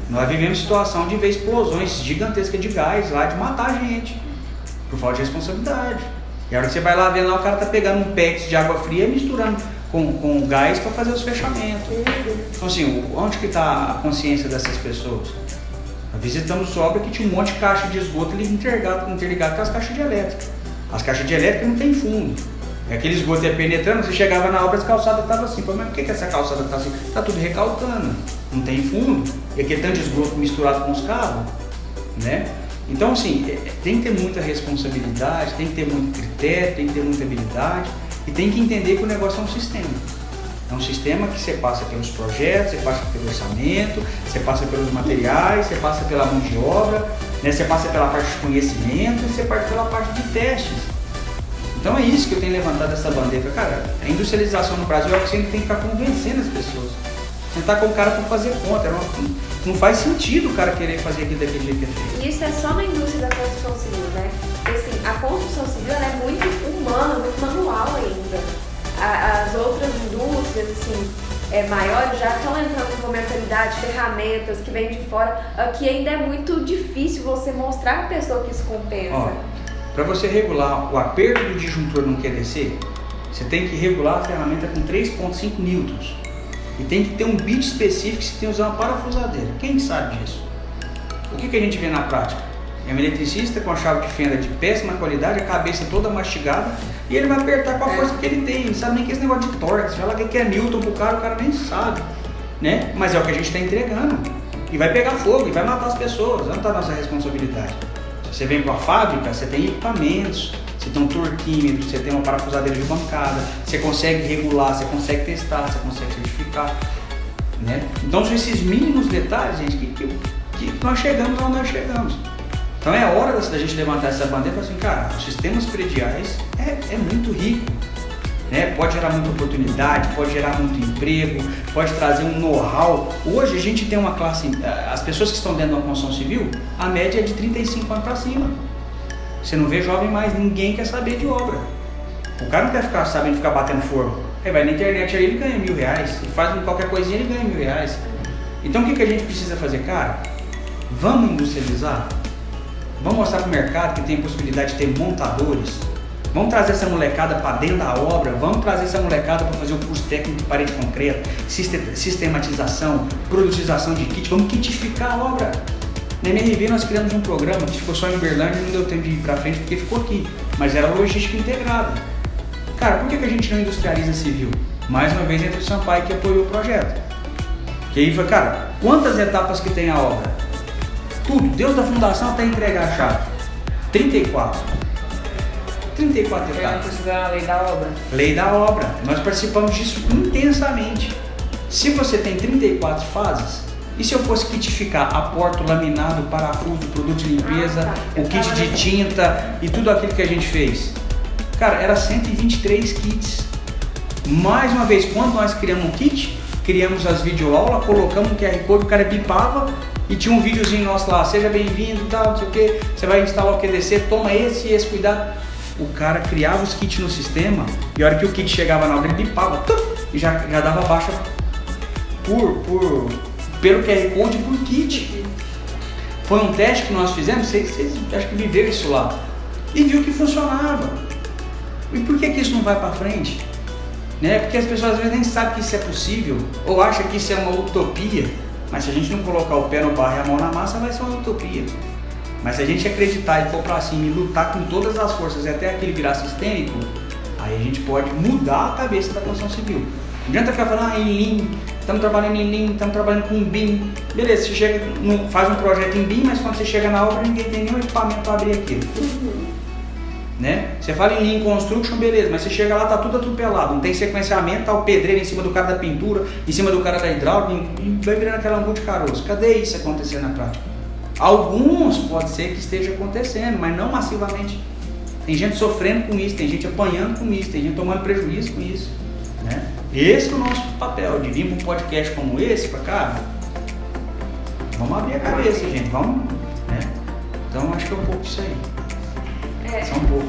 Nós vivemos situação de ver explosões gigantescas de gás lá, de matar a gente, por falta de responsabilidade. E a hora que você vai lá ver lá, o cara tá pegando um PET de água fria e misturando com gás para fazer os fechamentos. Então assim, onde que está a consciência dessas pessoas? Nós visitamos obra que tinha um monte de caixa de esgoto interligado com as caixas de elétrica. As caixas de elétrica não tem fundo. E aquele esgoto ia penetrando, você chegava na obra, as calçadas estavam assim. Mas por que essa calçada está assim? Está tudo recalcando, não tem fundo. E aquele tanto de esgoto misturado com os carros, né? Então, assim, tem que ter muita responsabilidade, tem que ter muito critério, tem que ter muita habilidade e tem que entender que o negócio é um sistema. É um sistema que você passa pelos projetos, você passa pelo orçamento, você passa pelos materiais, você passa pela mão de obra, né? Você passa pela parte de conhecimento e você passa pela parte de testes. Então é isso que eu tenho levantado essa bandeira. Cara, a industrialização no Brasil é o que você tem que ficar convencendo as pessoas. Você tá com o cara para fazer conta. Não faz sentido o cara querer fazer aquilo daquele jeito que é feito. E isso é só na indústria da construção civil, né? Porque assim, a construção civil ela é muito humana, muito manual ainda. As outras indústrias, assim, maiores já estão entrando com mentalidade, ferramentas que vêm de fora. Aqui ainda é muito difícil você mostrar à pessoa que isso compensa. Para você regular o aperto do disjuntor não quer descer, você tem que regular a ferramenta com 3,5 newtons. E tem que ter um bit específico que você tem que usar uma parafusadeira. Quem sabe disso? O que a gente vê na prática? É um eletricista com a chave de fenda de péssima qualidade, a cabeça toda mastigada, e ele vai apertar com a força que ele tem. Não sabe nem que esse negócio de torque. Você fala que é newton pro cara, o cara nem sabe. Né? Mas é o que a gente está entregando. E vai pegar fogo, e vai matar as pessoas. Não está a nossa responsabilidade. Se você vem para a fábrica, você tem equipamentos. Você tem um torquímetro, você tem uma parafusadeira de bancada, você consegue regular, você consegue testar, você consegue certificar, né? Então são esses mínimos detalhes, gente, que nós chegamos onde nós chegamos. Então é hora da gente levantar essa bandeira e falar assim, cara, os sistemas prediais é muito rico. Né? Pode gerar muita oportunidade, pode gerar muito emprego, pode trazer um know-how. Hoje a gente tem uma classe, as pessoas que estão dentro da construção civil, a média é de 35 anos para cima. Você não vê jovem mais, ninguém quer saber de obra. O cara não quer ficar sabendo ficar batendo forno. Aí vai na internet aí, ele ganha R$1.000, ele faz qualquer coisinha, ele ganha R$1.000. Então o que a gente precisa fazer, cara? Vamos industrializar? Vamos mostrar para o mercado que tem possibilidade de ter montadores? Vamos trazer essa molecada para dentro da obra, vamos trazer essa molecada para fazer o curso técnico de parede concreta, sistematização, produtização de kit, vamos kitificar a obra. Na MRV nós criamos um programa que ficou só em Uberlândia e não deu tempo de ir para frente porque ficou aqui, mas era logística integrada. Cara, por que a gente não industrializa civil? Mais uma vez entra o Sampaio que apoiou o projeto. Que aí foi, cara, quantas etapas que tem a obra? Tudo, Deus da fundação até entregar a chave. 34 etapas. Precisa da lei da obra. Lei da obra. Nós participamos disso intensamente. Se você tem 34 fases, e se eu fosse kitificar aporto, laminado, parafuso, produto de limpeza, o kit de tinta e tudo aquilo que a gente fez? Cara, era 123 kits. Mais uma vez, quando nós criamos um kit, criamos as videoaulas, colocamos um QR Code, o cara bipava e tinha um videozinho nosso lá, seja bem-vindo, tal, não sei o que, você vai instalar o QDC, toma esse e esse cuidado. O cara criava os kits no sistema e a hora que o kit chegava na obra ele bipava e já dava baixa pelo QR Code por kit. Foi um teste que nós fizemos, vocês acho que viveram isso lá e viu que funcionava. E por que isso não vai para frente? Né? Porque as pessoas às vezes nem sabem que isso é possível ou acham que isso é uma utopia, mas se a gente não colocar o pé no barro e a mão na massa vai ser uma utopia. Mas se a gente acreditar e for para cima e lutar com todas as forças e até aquele virar sistêmico, aí a gente pode mudar a cabeça da construção civil. Não adianta ficar falando, em Lean, estamos trabalhando em Lean, estamos trabalhando com BIM. Beleza, você chega, faz um projeto em BIM, mas quando você chega na obra ninguém tem nenhum equipamento para abrir aquilo. Né? Você fala em Lean Construction, beleza, mas você chega lá, tá tudo atropelado, não tem sequenciamento, tá o pedreiro em cima do cara da pintura, em cima do cara da hidráulica, e vai virando aquela angu de caroço. Cadê isso acontecendo na prática? Alguns pode ser que esteja acontecendo, mas não massivamente. Tem gente sofrendo com isso, tem gente apanhando com isso, tem gente tomando prejuízo com isso. Né? Esse é o nosso papel, de vir para um podcast como esse, para cá, vamos abrir a cabeça, gente, vamos. Né? Então acho que é um pouco disso aí. Só um pouco.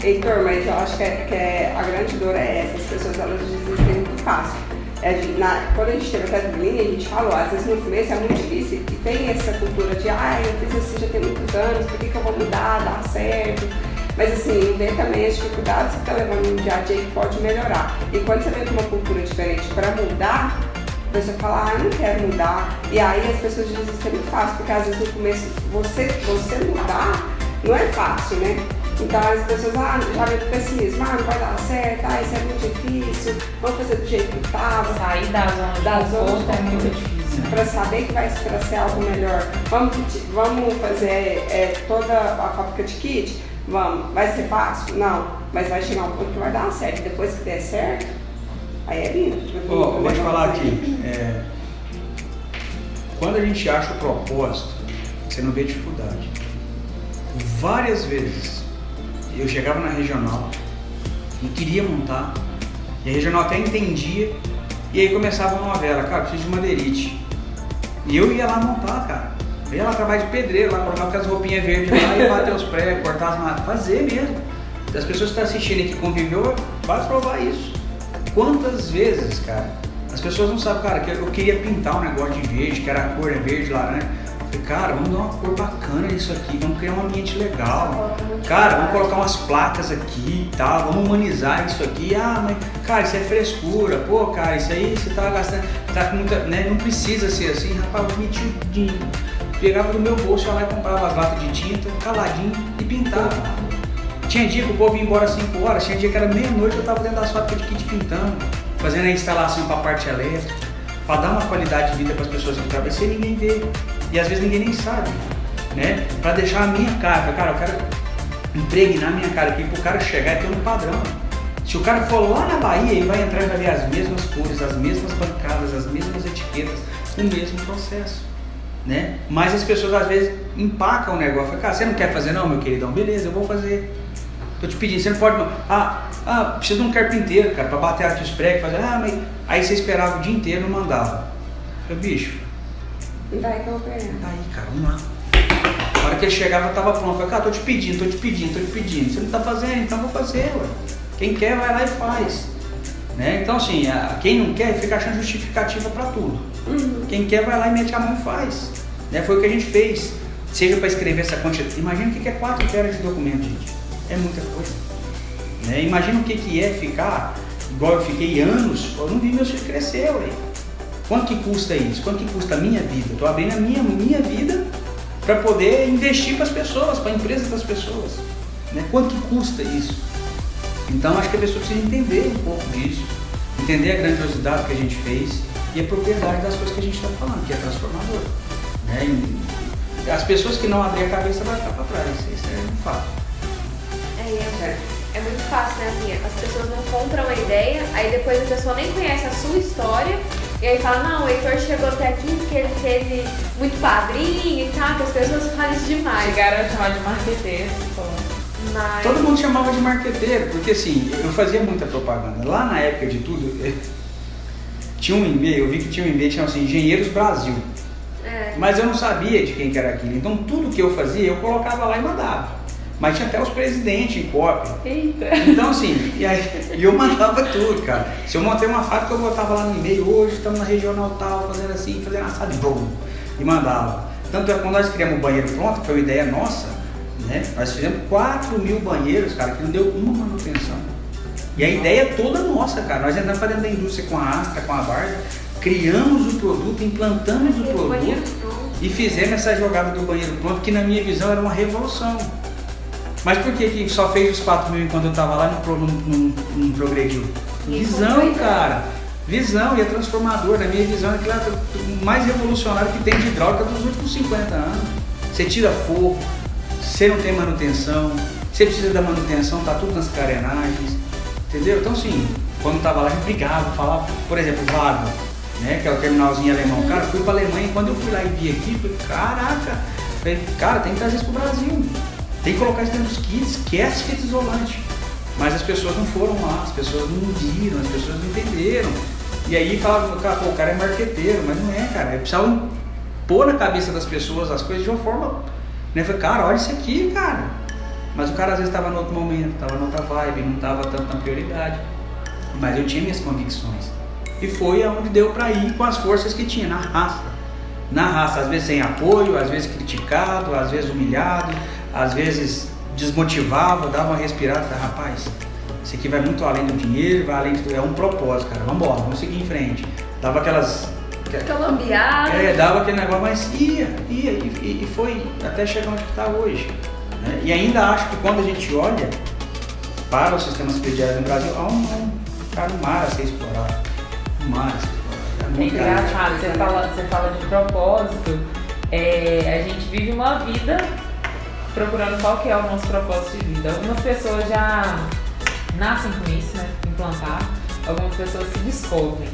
Heitor, mas eu acho que a grande dor é essa, as pessoas elas desistem muito fácil. Quando a gente teve a Tadline, a gente falou, às vezes no começo é muito difícil e tem essa cultura de eu fiz assim já tem muitos anos, por que eu vou mudar, dá certo? Mas assim, ver também as dificuldades que está levando no dia a dia que pode melhorar. E quando você vem com uma cultura diferente para mudar, a pessoa fala, eu não quero mudar. E aí as pessoas desistem muito fácil, porque às vezes no começo você mudar não é fácil, né? Então as pessoas já vem com pessimismo, não vai dar certo, isso é muito difícil, vamos fazer do jeito que estava. Sair da zona de conforto é muito difícil. Para saber que vai ser algo melhor, vamos fazer toda a fábrica de kit? Vamos, vai ser fácil? Não, mas vai chegar um ponto que vai dar certo, depois que der certo, aí é lindo. Vou te falar aqui, quando a gente acha o propósito, você não vê dificuldade. Várias vezes eu chegava na regional e queria montar, e a regional até entendia, e aí começava uma novela, cara, preciso de madeirite. E eu ia lá montar, cara. Eu ia lá trabalhar de pedreiro, lá colocar aquelas roupinhas verdes lá e bater os pregos, cortar as matas, fazer mesmo. As pessoas que estão assistindo e que conviveu, vai provar isso. Quantas vezes, cara, as pessoas não sabem, cara, que eu queria pintar um negócio de verde, que era a cor verde, laranja. Cara, vamos dar uma cor bacana nisso aqui, vamos criar um ambiente legal. Cara, vamos colocar umas placas aqui e tal, vamos humanizar isso aqui. Mas, cara, isso é frescura. Pô, cara, isso aí você tá gastando, tá com muita, né? Não precisa ser assim, rapaz, eu meti o dinheiro. Pegava do meu bolso, ia lá e comprava as latas de tinta, caladinho e pintava. Tinha dia que o povo ia embora às 5 horas, tinha dia que era meia-noite, eu tava dentro das fábricas de kit pintando, fazendo a instalação para a parte elétrica, para dar uma qualidade de vida para as pessoas que trabalham, sem ninguém ver. E às vezes ninguém nem sabe, né? Para deixar a minha cara, eu quero impregnar a minha cara aqui para o cara chegar e ter um padrão. Se o cara for lá na Bahia, ele vai entrar e vai ver as mesmas cores, as mesmas bancadas, as mesmas etiquetas, o mesmo processo. né? Mas as pessoas às vezes empacam o negócio. Fala, cara, você não quer fazer não, meu queridão? Beleza, eu vou fazer. Tô te pedindo, você não pode... precisa de um carpinteiro, cara, pra bater aqui os pregos, fazer... mas... Aí você esperava o dia inteiro e não mandava. Eu falei, bicho... Daí que eu operei. Daí, cara, vamos lá. Na hora que ele chegava, eu tava pronto. Eu falei, cara, tô te pedindo. Você não tá fazendo, então eu vou fazer, ué. Quem quer, vai lá e faz. Né? Então, assim, quem não quer, fica achando justificativa pra tudo. Quem quer, vai lá e mete a mão e faz. Né? Foi o que a gente fez. Seja pra escrever essa quantidade. Imagina o que é 4 teras de documento, gente. É muita coisa. Né? Imagina o que é ficar, igual eu fiquei anos, eu não vi meus filhos crescer, ué. Quanto que custa isso? Quanto que custa a minha vida? Eu tô abrindo a minha vida para poder investir para as pessoas, para a empresa das pessoas. Né? Quanto que custa isso? Então acho que a pessoa precisa entender um pouco disso, entender a grandiosidade que a gente fez e a propriedade das coisas que a gente está falando, que é transformador. Né? As pessoas que não abrem a cabeça vão ficar para trás, isso é um fato. É muito fácil, né? Assim, as pessoas não compram a ideia, aí depois a pessoa nem conhece a sua história, e aí fala, não, o Heitor chegou até aqui porque ele teve muito padrinho e tal, que as pessoas falam isso demais. Chegaram a chamar de marqueteiro, mas... Todo mundo chamava de marqueteiro, porque assim, eu fazia muita propaganda. Lá na época de tudo, tinha um e-mail, eu vi que tinha um e-mail que chamava assim, Engenheiros Brasil. Mas eu não sabia de quem que era aquilo, então tudo que eu fazia, eu colocava lá e mandava. Mas tinha até os presidentes em cópia. Eita. Então assim, e eu mandava tudo, cara. Se eu montei uma fábrica, eu botava lá no e-mail, hoje estamos na regional tal, fazendo assim, fazendo assado, bom, e mandava. Tanto é que quando nós criamos o banheiro pronto, que foi uma ideia nossa, né? Nós fizemos 4.000 banheiros, cara, que não deu uma manutenção. E a ideia é toda nossa, cara. Nós entramos para dentro da indústria com a Astra, com a Varda, criamos o produto, implantamos o produto e fizemos essa jogada do banheiro pronto, que na minha visão era uma revolução. Mas por que só fez os 4.000 enquanto eu estava lá e não progrediu? Visão, cara. Visão, e é transformador. Na minha visão, é aquilo mais revolucionário que tem de hidráulica dos últimos 50 anos. Você tira fogo, você não tem manutenção, você precisa da manutenção, tá tudo nas carenagens, entendeu? Então, assim, quando eu estava lá, a gente brigava, falava, por exemplo, Vago, né, que é o terminalzinho alemão. Cara, fui para a Alemanha e quando eu fui lá e vi aqui, falei, caraca, cara, tem que trazer isso pro Brasil. Tem que colocar isso dentro dos kits, esquece fita isolante. Mas as pessoas não foram lá, as pessoas não viram, as pessoas não entenderam. E aí falavam, cara, pô, o cara é marqueteiro, mas não é, cara. Precisava pôr na cabeça das pessoas as coisas de uma forma, né? Falei, cara, olha isso aqui, cara. Mas o cara às vezes estava em outro momento, estava em outra vibe, não estava tanto na prioridade. Mas eu tinha minhas convicções. E foi aonde deu para ir com as forças que tinha, na raça. Na raça, às vezes sem apoio, às vezes criticado, às vezes humilhado, às vezes desmotivava, dava uma respirada, falava, rapaz, isso aqui vai muito além do dinheiro, vai além é um propósito, cara, vamos embora, vamos seguir em frente. Dava aquelas... Calambiada. Dava aquele negócio, mas ia, e foi até chegar onde está hoje. Né? E ainda acho que quando a gente olha para os sistemas crediários no Brasil, há um mar a ser explorado. Um mar a ser explorado. É engraçado, você fala de propósito, a gente vive uma vida procurando qual que é o nosso propósito de vida. Algumas pessoas já nascem com isso, né, implantado, algumas pessoas se descobrem.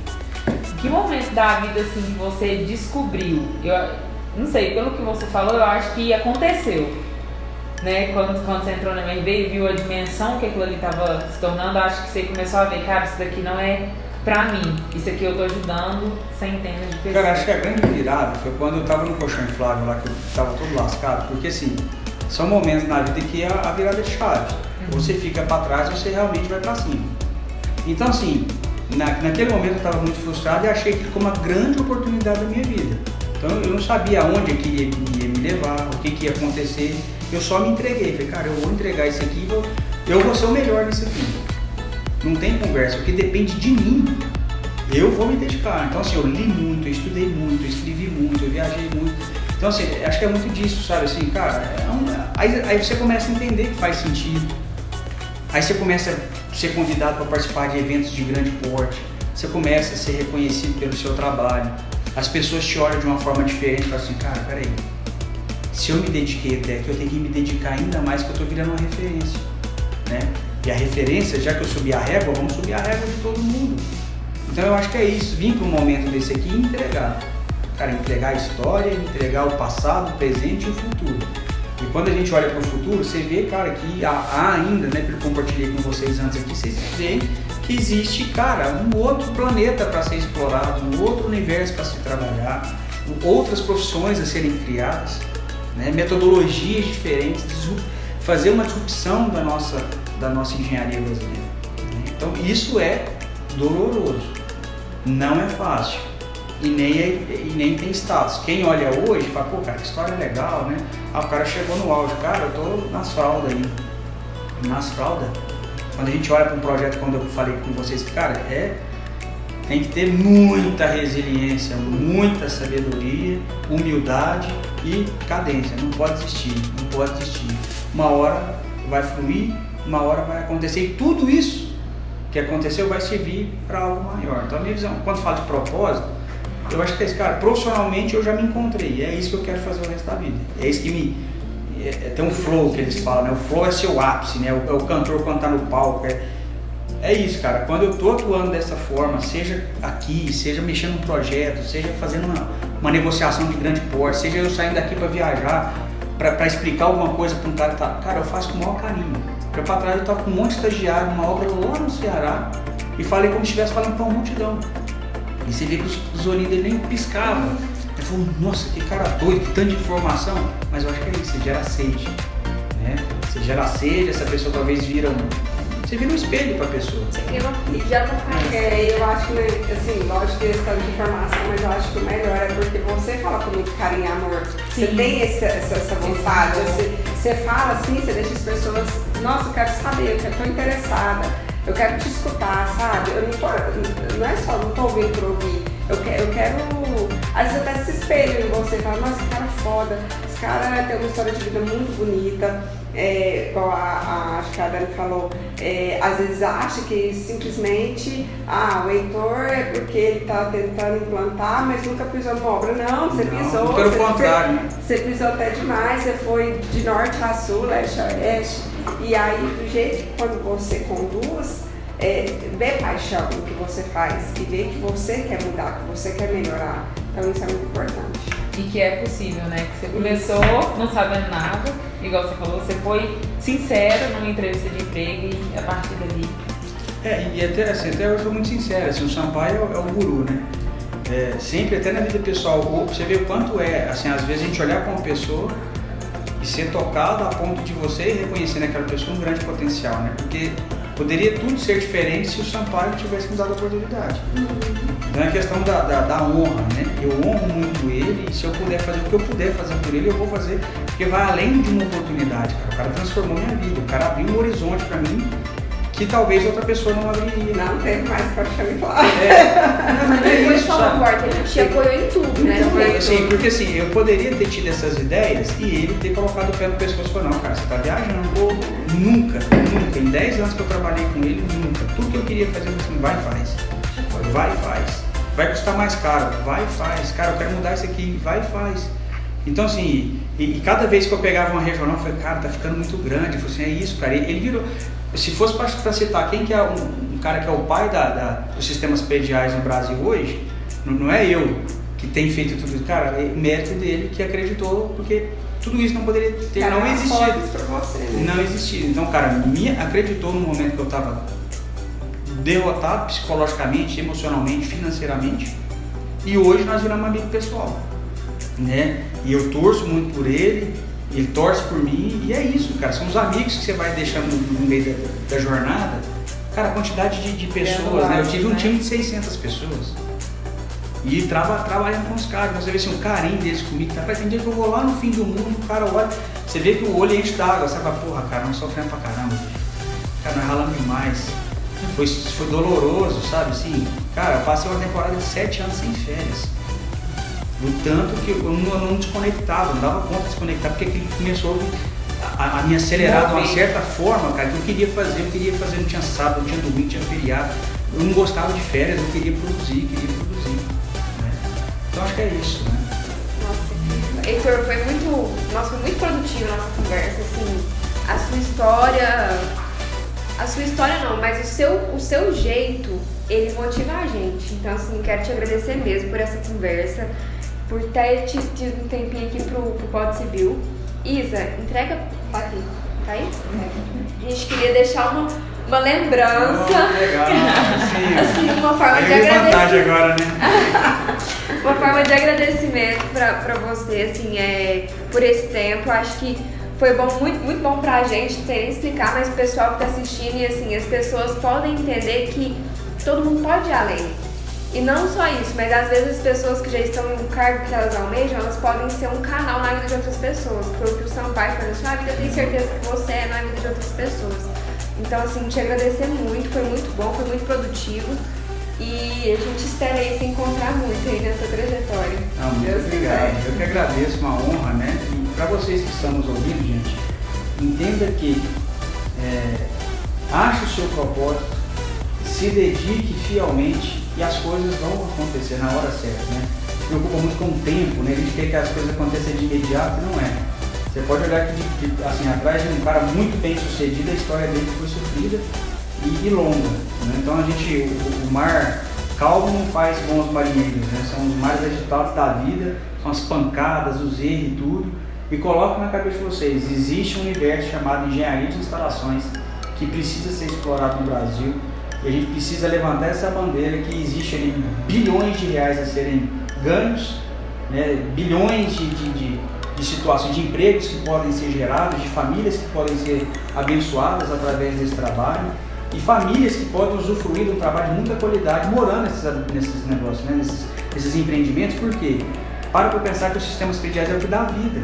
Em que momento da vida assim você descobriu? Eu não sei, pelo que você falou, eu acho que aconteceu, né? Quando você entrou na MRV e viu a dimensão que aquilo ali estava se tornando, acho que você começou a ver, cara, isso daqui não é pra mim, isso aqui eu tô ajudando centenas de pessoas. Cara, acho que a grande virada foi quando eu tava no colchão inflável lá, que eu tava todo lascado, porque assim, são momentos na vida que é a virada de chave. Ou você fica para trás ou você realmente vai para cima. Então assim, naquele momento eu estava muito frustrado e achei aquilo como uma grande oportunidade da minha vida. Então eu não sabia aonde que ia me levar, o que ia acontecer. Eu só me entreguei. Falei, cara, eu vou entregar isso aqui, eu vou ser o melhor nisso aqui. Não tem conversa, porque depende de mim. Eu vou me dedicar. Então assim, eu li muito, eu estudei muito, eu escrevi muito, eu viajei muito. Então assim, acho que é muito disso, sabe, assim, cara, aí você começa a entender que faz sentido, aí você começa a ser convidado para participar de eventos de grande porte, você começa a ser reconhecido pelo seu trabalho, as pessoas te olham de uma forma diferente e falam assim, cara, peraí, se eu me dediquei até aqui, eu tenho que me dedicar ainda mais, que eu estou virando uma referência, né? E a referência, já que eu subi a régua, vamos subir a régua de todo mundo. Então eu acho que é isso, vim para um momento desse aqui e entregar. Cara, entregar a história, entregar o passado, o presente e o futuro. E quando a gente olha para o futuro, você vê, cara, que há ainda, né, que eu compartilhei com vocês antes aqui, vocês veem que existe, cara, um outro planeta para ser explorado, um outro universo para se trabalhar, outras profissões a serem criadas, né, metodologias diferentes, fazer uma disrupção da nossa engenharia brasileira. Então isso é doloroso, não é fácil e nem tem status. Quem olha hoje fala, pô, cara, que história legal, né? Ah, o cara chegou no auge, cara, eu tô nas fraldas ainda. Nas fraldas. Quando a gente olha para um projeto, quando eu falei com vocês, cara, tem que ter muita resiliência, muita sabedoria, humildade e cadência. Não pode desistir, não pode desistir. Uma hora vai fluir, uma hora vai acontecer. E tudo isso que aconteceu vai servir para algo maior. Então a minha visão, quando falo de propósito, eu acho que é isso, cara, profissionalmente eu já me encontrei. É isso que eu quero fazer o resto da vida. É isso que tem um flow que eles falam, né? O flow é seu ápice, né? É o cantor quando tá no palco. É isso, cara. Quando eu tô atuando dessa forma, seja aqui, seja mexendo num projeto, seja fazendo uma negociação de grande porte, seja eu saindo daqui para viajar, para explicar alguma coisa para um cara que tá... Cara, eu faço com o maior carinho. Porque para trás eu tava com um monte de estagiário, uma obra lá no Ceará, e falei como se estivesse falando para uma multidão. E você vê que os olhinhos dele nem piscavam. Ele falou, nossa, que cara doido, que tanta informação. Mas eu acho que é isso, você gera sede, né? Você gera sede, essa pessoa talvez você vira um espelho para a pessoa. Você cria uma gera uma eu acho que, assim, lógico que esse tanto de informação, mas eu acho que o melhor é porque você fala com muito carinho e amor. Sim. Você tem essa vontade, você fala assim, você deixa as pessoas, nossa, eu quero saber, eu estou interessada. Eu quero te escutar, sabe? Eu não é só, não tô ouvindo por ouvir. Eu quero, às vezes até se espelho em você, fala, nossa, esse cara é foda, esse cara tem uma história de vida muito bonita, igual acho que a Dani falou, às vezes acha que simplesmente, o Heitor é porque ele tá tentando implantar, mas nunca pisou numa obra. Não, você pisou. Pelo contrário, né? Você pisou até demais, você foi de norte a sul, leste a oeste. E aí, do jeito que quando você conduz, vê paixão no que você faz e vê que você quer mudar, que você quer melhorar. Então isso é muito importante. E que é possível, né? Que você começou não sabendo nada, igual você falou, você foi sincero numa entrevista de emprego e a partir dali... E até eu sou muito sincero, assim, o Sampaio é o guru, né? Sempre, até na vida pessoal, você vê o quanto assim, às vezes a gente olhar para uma pessoa e ser tocado a ponto de você reconhecer naquela pessoa um grande potencial, né? Porque poderia tudo ser diferente se o Sampaio tivesse me dado a oportunidade. Então é questão da honra, né? Eu honro muito ele e se eu puder fazer o que eu puder fazer por ele, eu vou fazer, porque vai além de uma oportunidade, cara. O cara transformou minha vida, o cara abriu um horizonte para mim que talvez outra pessoa não abriria. Não teve mais paixão, claro. Mas depois falou porta, a gente te apoiou em tudo, né? Porque assim, eu poderia ter tido essas ideias e ele ter colocado o pé no pescoço e falou, não, cara, você tá viajando. Nunca, em 10 anos que eu trabalhei com ele, nunca. Tudo que eu queria fazer, eu falei assim, vai e faz. Vai e faz. Vai custar mais caro, vai e faz. Cara, eu quero mudar isso aqui, vai e faz. Então assim, e cada vez que eu pegava uma regional, eu falei, cara, tá ficando muito grande. Eu falei assim, é isso, cara. Ele virou... Se fosse para citar quem que é um cara que é o pai dos sistemas prediais no Brasil hoje, não é eu que tenho feito tudo isso, cara, é mérito dele que acreditou, porque tudo isso não poderia ter não existido. Você, né? Não existido. Então, cara, acreditou no momento que eu estava derrotado psicologicamente, emocionalmente, financeiramente, e hoje nós viramos amigo pessoal, né? E eu torço muito por ele. Ele torce por mim e é isso, cara. São os amigos que você vai deixando no meio da jornada. Cara, a quantidade de pessoas, né? Eu tive um time de 600 pessoas. E trabalhando com os caras. Você vê assim, um carinho deles comigo. Tá? Tem dia que eu vou lá no fim do mundo, o cara olha. Você vê que o olho enche d'água. Você fala, porra, cara, nós sofrendo pra caramba. Cara, nós ralamos demais. Foi doloroso, sabe? Assim, cara, eu passei uma temporada de 7 anos sem férias. No tanto que eu não desconectava, não dava conta de desconectar, porque aquilo começou a me acelerar de uma certa forma, cara, que eu queria fazer, não tinha sábado, não tinha domingo, não tinha feriado, eu não gostava de férias, eu queria produzir, né? Então acho que é isso, né? Nossa, Heitor, foi muito produtiva a nossa conversa, assim, a sua história não, mas o seu jeito, ele motiva a gente, então assim, quero te agradecer mesmo por essa conversa. por ter tido um tempinho aqui pro Pode Civil. Isa, entrega. Tá aqui. Tá aí? A gente queria deixar uma lembrança. Legal, Assim, uma forma de vantagem agradecimento. agora, né? Uma forma de agradecimento pra você, assim, por esse tempo. Acho que foi bom, muito bom pra gente, não sei nem explicar, mas o pessoal que tá assistindo e assim, as pessoas podem entender que todo mundo pode ir além. E não só isso, mas às vezes as pessoas que já estão no cargo que elas almejam, elas podem ser um canal na vida de outras pessoas. Foi o que o Sampaio fez na sua vida, eu tenho certeza que você é na vida de outras pessoas. Então, assim, te agradecer muito, foi muito bom, foi muito produtivo. E a gente espera aí se encontrar muito aí nessa trajetória. Muito obrigado. Eu que agradeço, uma honra, né? E para vocês que estão nos ouvindo, gente, entenda que ache o seu propósito, se dedique fielmente e as coisas vão acontecer na hora certa, né? Se preocupa muito com o tempo, né? A gente quer que as coisas aconteçam de imediato e não é. Você pode olhar aqui assim, atrás de um cara muito bem sucedido, a história dele foi sofrida e longa, né? Então o mar calmo não faz bons marinheiros, né? São os mares agitados da vida, são as pancadas, os erros e tudo. E coloque na cabeça de vocês, existe um universo chamado engenharia de instalações que precisa ser explorado no Brasil e a gente precisa levantar essa bandeira que existe ali bilhões de reais a serem ganhos, né? Bilhões de situações, de empregos que podem ser gerados, de famílias que podem ser abençoadas através desse trabalho e famílias que podem usufruir de um trabalho de muita qualidade morando nesses negócios, né? nesses empreendimentos. Por quê? Para pensar que o sistema crediário é o que dá vida.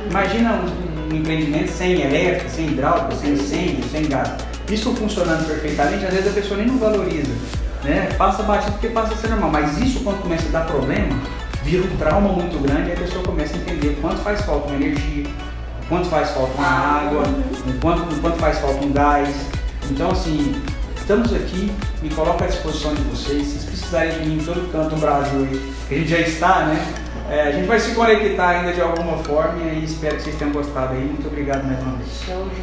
Imagina um empreendimento sem elétrica, sem hidráulica, sem incêndio, sem gás. Isso funcionando perfeitamente, às vezes a pessoa nem não valoriza, né? Passa batido porque passa a ser normal, mas isso quando começa a dar problema, vira um trauma muito grande e a pessoa começa a entender quanto faz falta uma energia, quanto faz falta uma água, quanto faz falta um gás. Então, assim, estamos aqui, me coloco à disposição de vocês. Se vocês precisarem de mim em todo canto do Brasil aí, que a gente já está, né? A gente vai se conectar ainda de alguma forma e espero que vocês tenham gostado aí. Muito obrigado mais uma vez.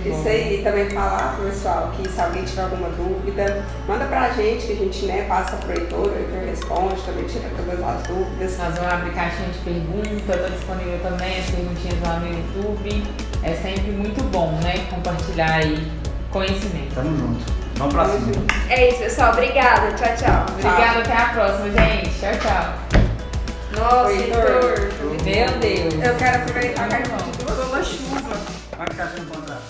Isso aí, e também falar pro pessoal que se alguém tiver alguma dúvida, manda pra gente que a gente, né, passa pro Heitor, o Heitor responde, também tira todas as dúvidas. Nós vamos abrir caixinha de perguntas, estou disponível também, as perguntinhas lá no YouTube. É sempre muito bom, né, compartilhar aí conhecimento. Tamo junto. Vamos pra cima. É isso, pessoal. Obrigada. Tchau, tchau. Obrigada, até a próxima, gente. Tchau, tchau. Nossa, Heitor. Meu Deus. Eu quero aproveitar a carta de uma chuva. Vai ficar sem contrato.